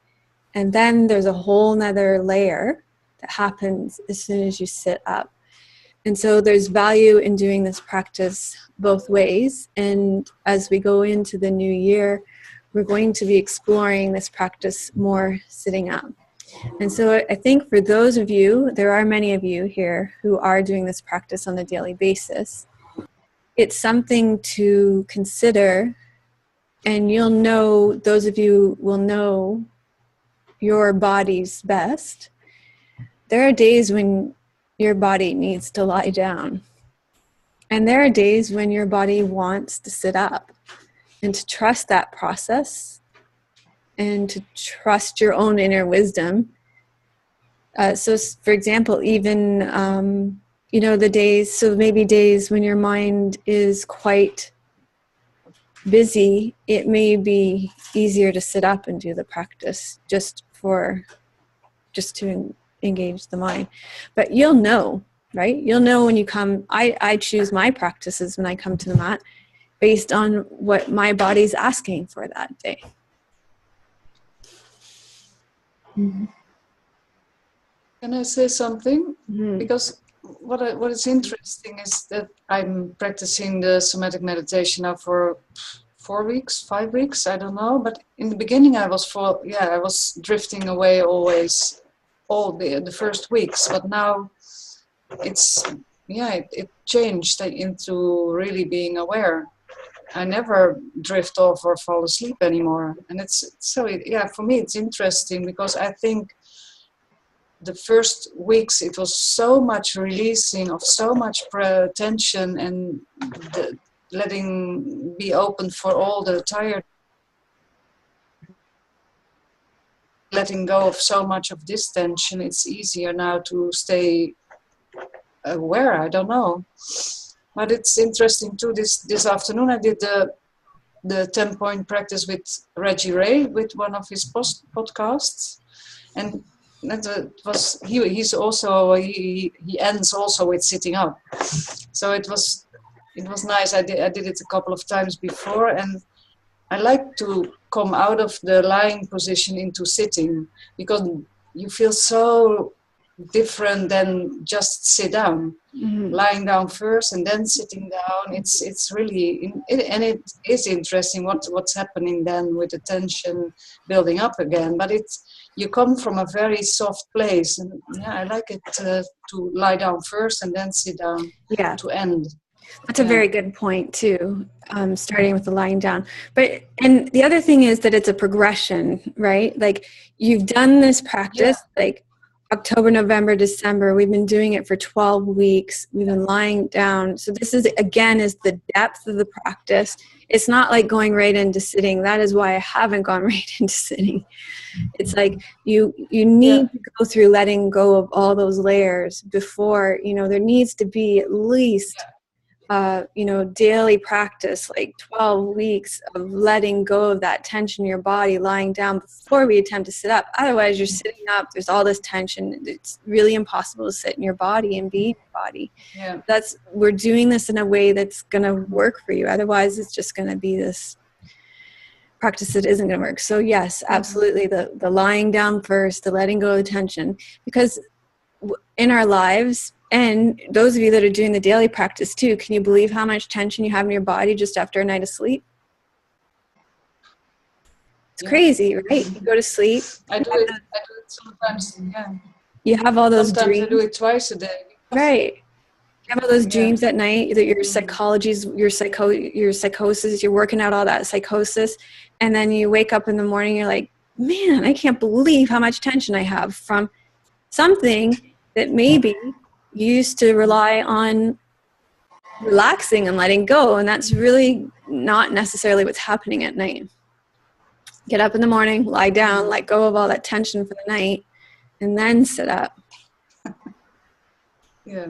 And then there's a whole nother layer that happens as soon as you sit up. And so there's value in doing this practice both ways. And as we go into the new year, we're going to be exploring this practice more sitting up. And so I think for those of you, there are many of you here who are doing this practice on a daily basis. It's something to consider, and you'll know, those of you will know your body's best. There are days when your body needs to lie down. And there are days when your body wants to sit up, and to trust that process and to trust your own inner wisdom. So for example, even, the days, so maybe days when your mind is quite busy, it may be easier to sit up and do the practice just to engage the mind. But you'll know, right? You'll know when you come. I choose my practices when I come to the mat based on what my body's asking for that day. Mm-hmm. Can I say something? Mm-hmm. Because what is interesting is that I'm practicing the somatic meditation now for 4 weeks, 5 weeks, I don't know. But in the beginning, I was drifting away always, all the first weeks. But now it changed into really being aware. I never drift off or fall asleep anymore. And for me it's interesting, because I think the first weeks it was so much releasing of so much tension, and letting be open for all the tired, letting go of so much of this tension. It's easier now to stay aware. I don't know, but it's interesting too. This afternoon I did the 10-point practice with Reggie Ray, with one of his podcasts, and that was he's also he ends also with sitting up. So it was nice. I did it a couple of times before, and I like to come out of the lying position into sitting, because you feel so different than just sit down. Lying down first and then sitting down. It's really and it is interesting what's happening then with the tension building up again. But you come from a very soft place, and I like it to lie down first and then sit down to end. That's a very good point too, starting with the lying down. And the other thing is that it's a progression, right? Like, you've done this practice, like October, November, December, we've been doing it for 12 weeks. We've been lying down. So this is the depth of the practice. It's not like going right into sitting. That is why I haven't gone right into sitting. It's like you need to go through letting go of all those layers before, there needs to be at least daily practice, like 12 weeks of letting go of that tension in your body, lying down before we attempt to sit up. Otherwise, you're sitting up, there's all this tension. It's really impossible to sit in your body and be in your body. Yeah. We're doing this in a way that's going to work for you. Otherwise, it's just going to be this practice that isn't going to work. So yes, absolutely. The lying down first, the letting go of the tension, because in our lives, and those of you that are doing the daily practice too, can you believe how much tension you have in your body just after a night of sleep? It's crazy, right? You go to sleep. I do it sometimes. Yeah. You have all those sometimes dreams. I do it twice a day. Right. You have all those dreams at night that your psychology's, your psychosis, you're working out all that psychosis, and then you wake up in the morning, you're like, man, I can't believe how much tension I have from something that maybe you used to rely on relaxing and letting go, and that's really not necessarily what's happening at night. Get up in the morning, lie down, let go of all that tension for the night, and then sit up. Yeah.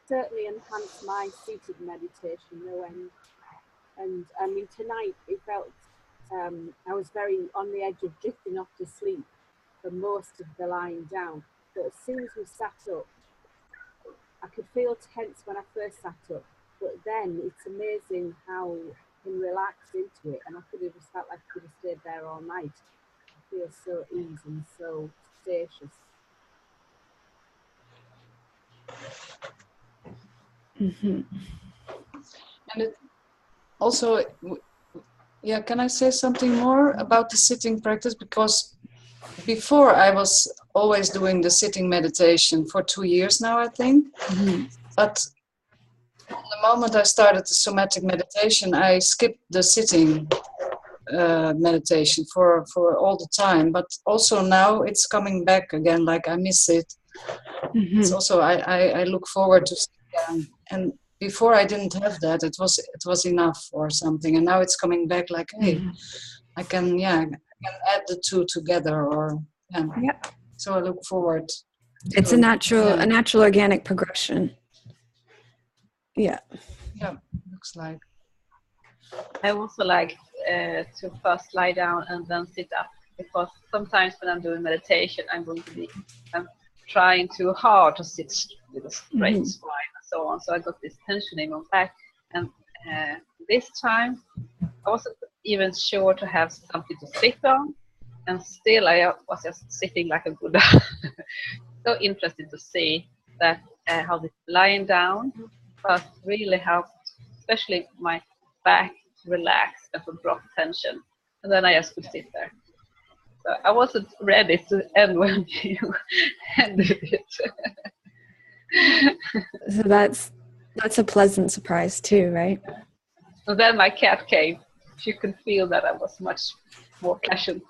Certainly enhanced my seated meditation, no end. And I mean, tonight it felt I was very on the edge of drifting off to sleep for most of the lying down. But as soon as we sat up, I could feel tense when I first sat up. But then it's amazing how I can relax into it, and I could have just felt like I could have stayed there all night. I feel so easy and so spacious. Mm-hmm. And it also, can I say something more about the sitting practice? Because before I was always doing the sitting meditation for 2 years now, I think. Mm-hmm. But the moment I started the somatic meditation, I skipped the sitting meditation for all the time. But also now it's coming back again, like I miss it. Mm-hmm. It's also, I look forward to sitting down. And before I didn't have that. It was enough or something. And now it's coming back like, hey, I can add the two together, or So I look forward. It's a natural organic progression. Yeah. Yeah, looks like. I also like to first lie down and then sit up, because sometimes when I'm doing meditation, I'm trying too hard to sit with a straight spine and so on. So I got this tension in my back, and this time I wasn't even sure to have something to sit on, and still I was just sitting like a Buddha. So interesting to see that how the lying down first really helped, especially my back, to relax and to drop tension. and then I just could sit there. So I wasn't ready to end when you ended it. So that's a pleasant surprise too, right? And then my cat came. She could feel that I was much more pleasant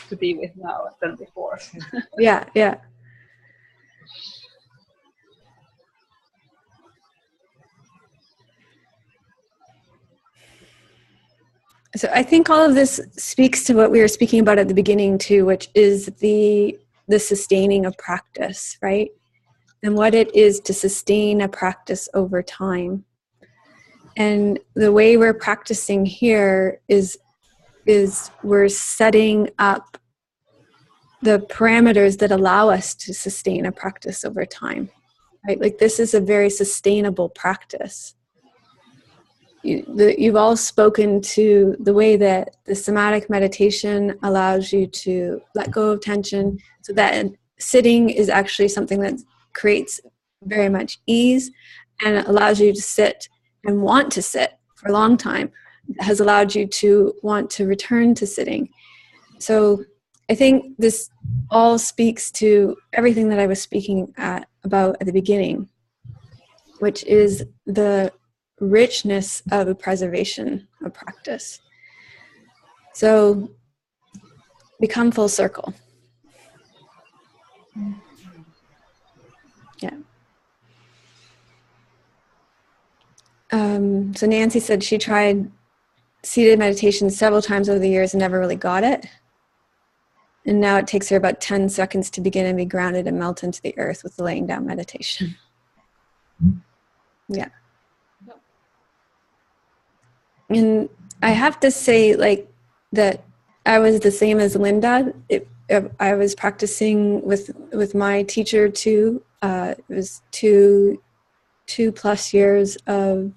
to be with now than before. Yeah, yeah. So I think all of this speaks to what we were speaking about at the beginning too, which is the sustaining of practice, right? And what it is to sustain a practice over time. And the way we're practicing here is we're setting up the parameters that allow us to sustain a practice over time, right? Like this is a very sustainable practice. You've all spoken to the way that the somatic meditation allows you to let go of tension, so that sitting is actually something that creates very much ease and allows you to sit and want to sit for a long time. It has allowed you to want to return to sitting. So I think this all speaks to everything that I was speaking about at the beginning, which is the richness of a preservation of practice. So become full circle. Yeah. So Nancy said she tried seated meditation several times over the years and never really got it. And now it takes her about 10 seconds to begin and be grounded and melt into the earth with the laying down meditation. Yeah. And I have to say, like, that I was the same as Linda. I was practicing with my teacher too. It was two plus years of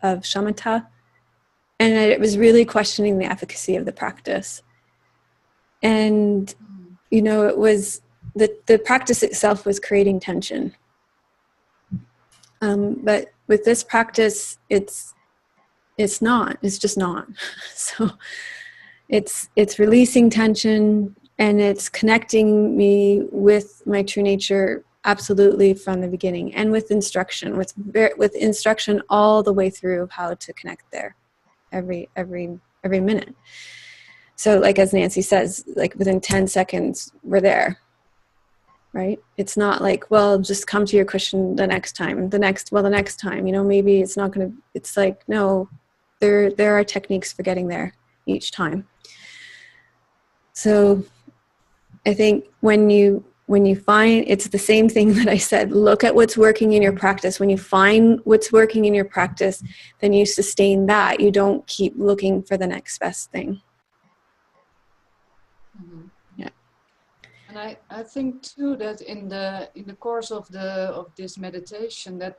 shamatha, and it was really questioning the efficacy of the practice. And it was the practice itself was creating tension. But with this practice, it's not. It's just not. So it's releasing tension, and it's connecting me with my true nature absolutely from the beginning, and with instruction, with instruction all the way through of how to connect there every minute. So like as Nancy says, like within 10 seconds we're there, right? It's not like, well, just come to your question the next time, maybe it's not going to, it's like, no, there are techniques for getting there each time. So I think when you find, it's the same thing that I said, look at what's working in your practice. When you find what's working in your practice, then you sustain that. You don't keep looking for the next best thing. Mm-hmm. Yeah. And I think too that in the course of this meditation, that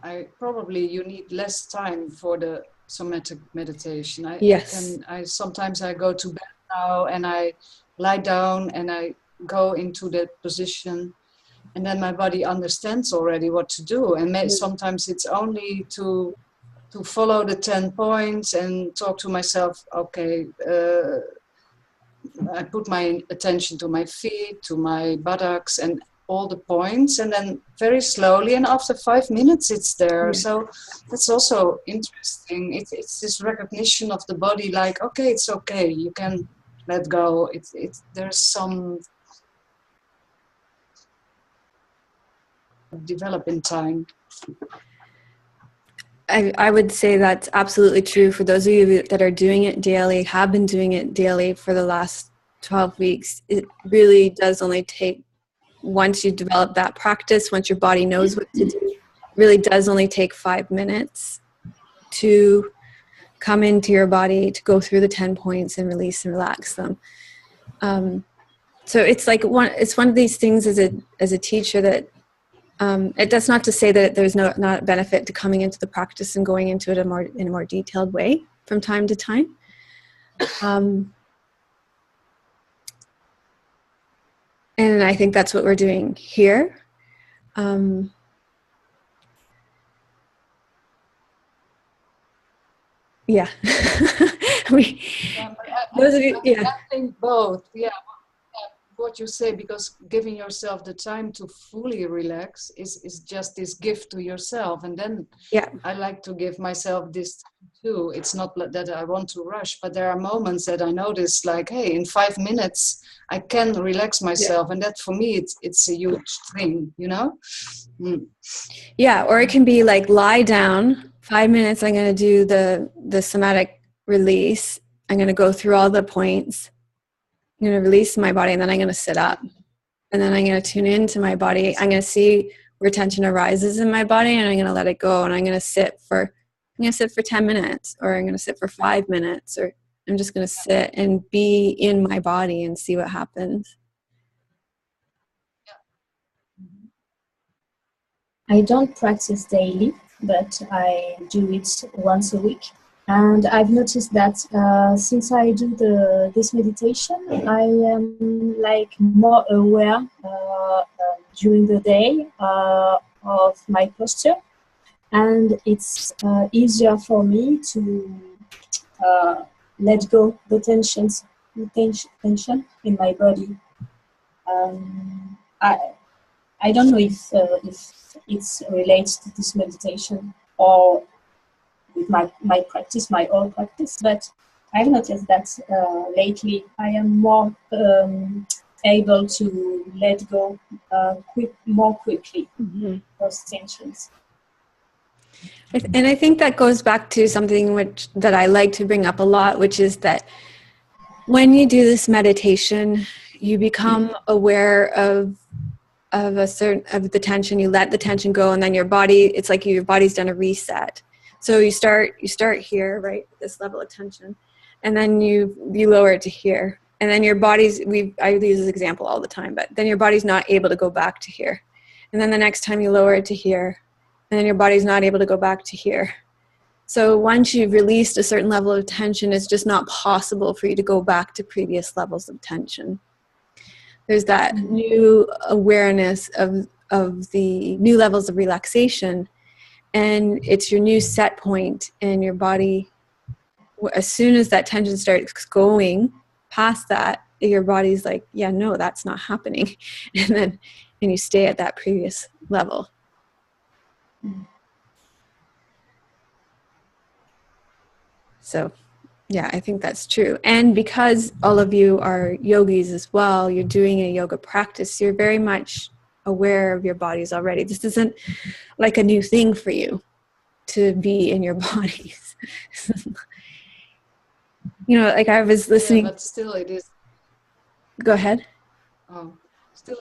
you need less time for the somatic meditation. Yes. I sometimes I go to bed now and I lie down and I go into that position, and then my body understands already what to do. And sometimes it's only to follow the 10 points and talk to myself. Okay, I put my attention to my feet, to my buttocks, and all the points, and then very slowly, and after 5 minutes it's there. Yeah. So that's also interesting. It's this recognition of the body, like, okay, it's okay, you can let go. There's some develop in time. I would say that's absolutely true for those of you that are doing it daily, have been doing it daily for the last 12 weeks. It really does only take, once you develop that practice, once your body knows what to do, it really does only take 5 minutes to come into your body, to go through the 10 points and release and relax them. So it's like it's one of these things as a teacher that that's not to say that there's not a benefit to coming into the practice and going into it in a more detailed way from time to time. And I think that's what we're doing here. Yeah. we, those of you, yeah. I think both. Yeah. What you say, because giving yourself the time to fully relax is just this gift to yourself, and then I like to give myself this time too. It's not that I want to rush, but there are moments that I notice, like, hey, in 5 minutes I can relax myself, and that for me it's a huge thing, you know. Yeah, or it can be like, lie down 5 minutes, I'm going to do the somatic release, I'm going to go through all the points, I'm going to release my body, and then I'm going to sit up. And then I'm going to tune into my body. I'm going to see where tension arises in my body, and I'm going to let it go. And I'm going to sit for 10 minutes, or I'm going to sit for 5 minutes, or I'm just going to sit and be in my body and see what happens. I don't practice daily, but I do it once a week. And I've noticed that since I do this meditation, I am like more aware during the day of my posture, and it's easier for me to let go the tension in my body. I don't know if it's related to this meditation or with my practice, my own practice, but I've noticed that lately I am more able to let go more quickly those tensions. And I think that goes back to something that I like to bring up a lot, which is that when you do this meditation, you become aware of the tension. You let the tension go, and then your body, it's like your body's done a reset. So you start here, right, this level of tension, and then you lower it to here, and then your body's, I use this example all the time, but then your body's not able to go back to here, and then the next time you lower it to here, and then your body's not able to go back to here. So once you've released a certain level of tension, it's just not possible for you to go back to previous levels of tension. There's that new awareness of the new levels of relaxation, and it's your new set point in your body. As soon as that tension starts going past that, your body's like, yeah, no, that's not happening. And you stay at that previous level. So, yeah, I think that's true. And because all of you are yogis as well, you're doing a yoga practice, you're very much aware of your bodies already. This isn't like a new thing for you to be in your bodies. You know, like I was listening. Yeah, but still it is. Go ahead. Oh, still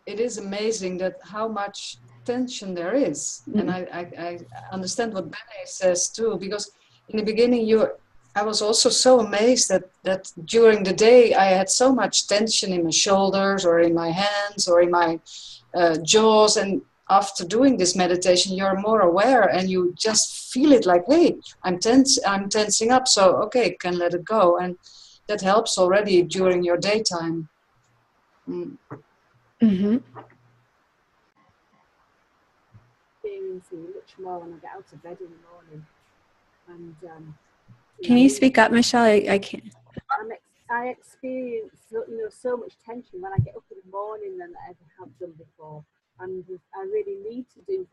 it is amazing that how much tension there is. And I understand what Bene says too, because in the beginning I was also so amazed that during the day I had so much tension in my shoulders or in my hands or in my jaws, and after doing this meditation you're more aware and you just feel it like, hey, I'm tensing up, so okay, can let it go, and that helps already during your daytime. Experiencing much more when I get out of bed in the morning. And can you speak up, Michelle? I can't. I experience so much tension when I get up in the morning than I ever have done before, and I really need to do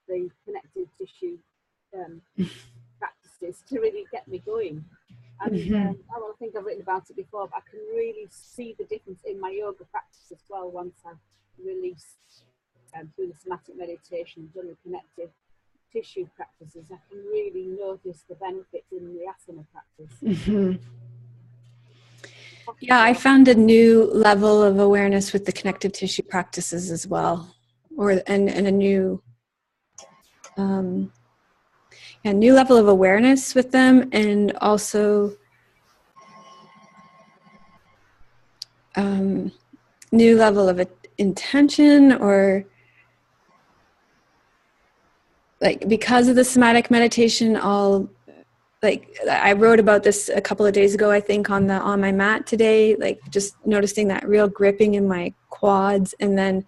the connective tissue practices to really get me going. And I think I've written about it before, but I can really see the difference in my yoga practice as well once I've released through the somatic meditation, done the connective tissue practices. I can really notice the benefits in the asana practice. Yeah, I found a new level of awareness with the connective tissue practices as well, and a new new level of awareness with them, and also new level of intention, or like because of the somatic meditation, I wrote about this a couple of days ago, I think, on my mat today, like just noticing that real gripping in my quads, and then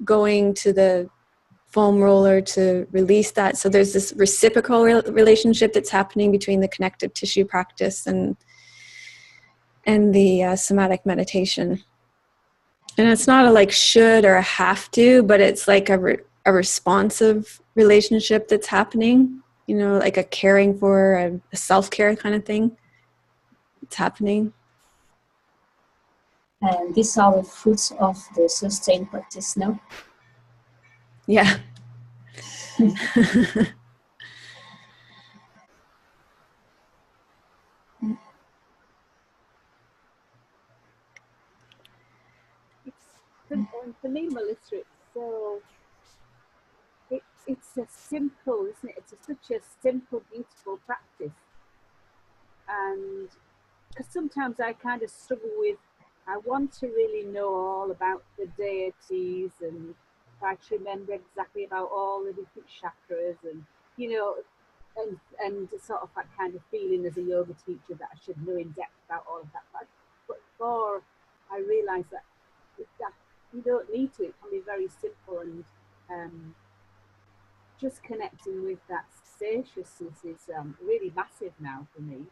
going to the foam roller to release that. So there's this reciprocal relationship that's happening between the connective tissue practice and the somatic meditation. And it's not a like should or a have to, but it's like a responsive relationship that's happening, you know, like a caring for, a self-care kind of thing. It's happening. And these are the fruits of the sustained practice, no? Yeah. For me, Melissa, it's a simple, isn't it? It's such a simple, beautiful practice. And because sometimes I kind of struggle with, I want to really know all about the deities and try to remember exactly about all the different chakras and, you know, and sort of that kind of feeling as a yoga teacher that I should know in depth about all of that. But before I realised that you don't need to, it can be very simple, and just connecting with that spaciousness is really massive now for me.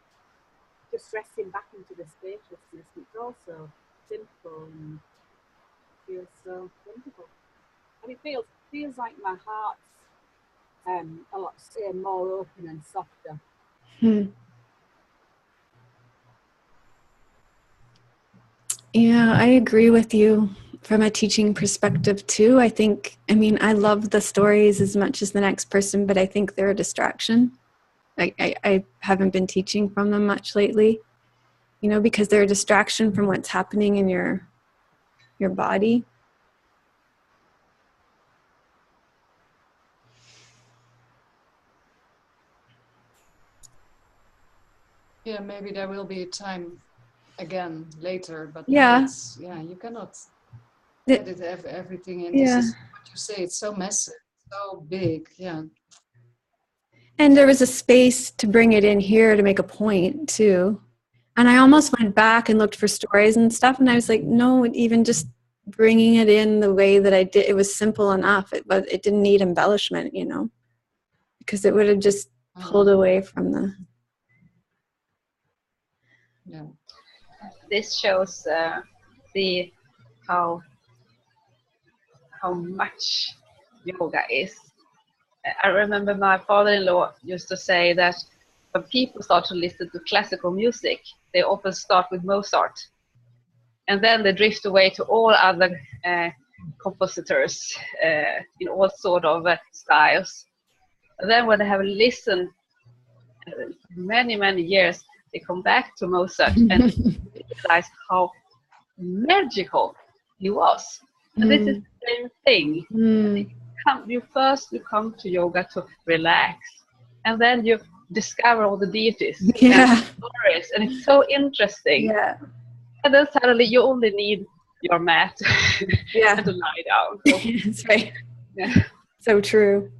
Just resting back into the spaciousness, it's also simple and feels so wonderful. And it feels like my heart's a lot more open and softer. Yeah, I agree with you from a teaching perspective too. I love the stories as much as the next person, but I think they're a distraction. I haven't been teaching from them much lately, you know, because they're a distraction from what's happening in your body. Yeah, maybe there will be a time again later, but yeah, you cannot edit everything in. This is what you say, it's so massive, so big. Yeah. And there was a space to bring it in here to make a point too. And I almost went back and looked for stories and stuff, and I was like, no, even just bringing it in the way that I did, it was simple enough. It didn't need embellishment, you know, because it would have just pulled away from the. Yeah. This shows how much yoga is. I remember my father-in-law used to say that when people start to listen to classical music, they often start with Mozart, and then they drift away to all other compositors in all sort of styles. And then when they have listened many, many years, they come back to Mozart and realize how magical he was. And this is the same thing. You come to yoga to relax, and then you discover all the deities and stories, and it's so interesting. Yeah. And then suddenly you only need your mat and to lie down. So, that's right. Yeah. So true.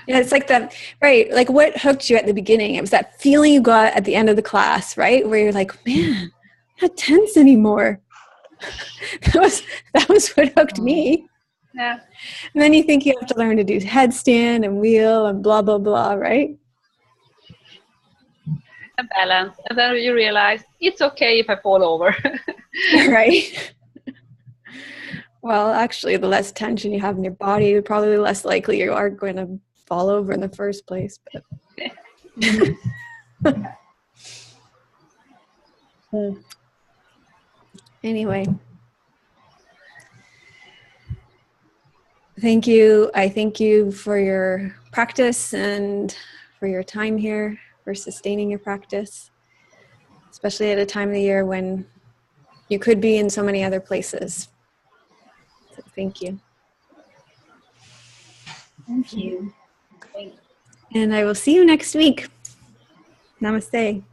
Yeah, it's like that, right? Like what hooked you at the beginning? It was that feeling you got at the end of the class, right? Where you're like, man, I'm not tense anymore. that was what hooked me. Yeah. And then you think you have to learn to do headstand and wheel and blah, blah, blah, right? And balance. And then you realize it's okay if I fall over. Right. Well, actually, the less tension you have in your body, the probably less likely you are going to fall over in the first place. But anyway. Thank you. I thank you for your practice and for your time here, for sustaining your practice, especially at a time of the year when you could be in so many other places. So thank you. Thank you. And I will see you next week. Namaste.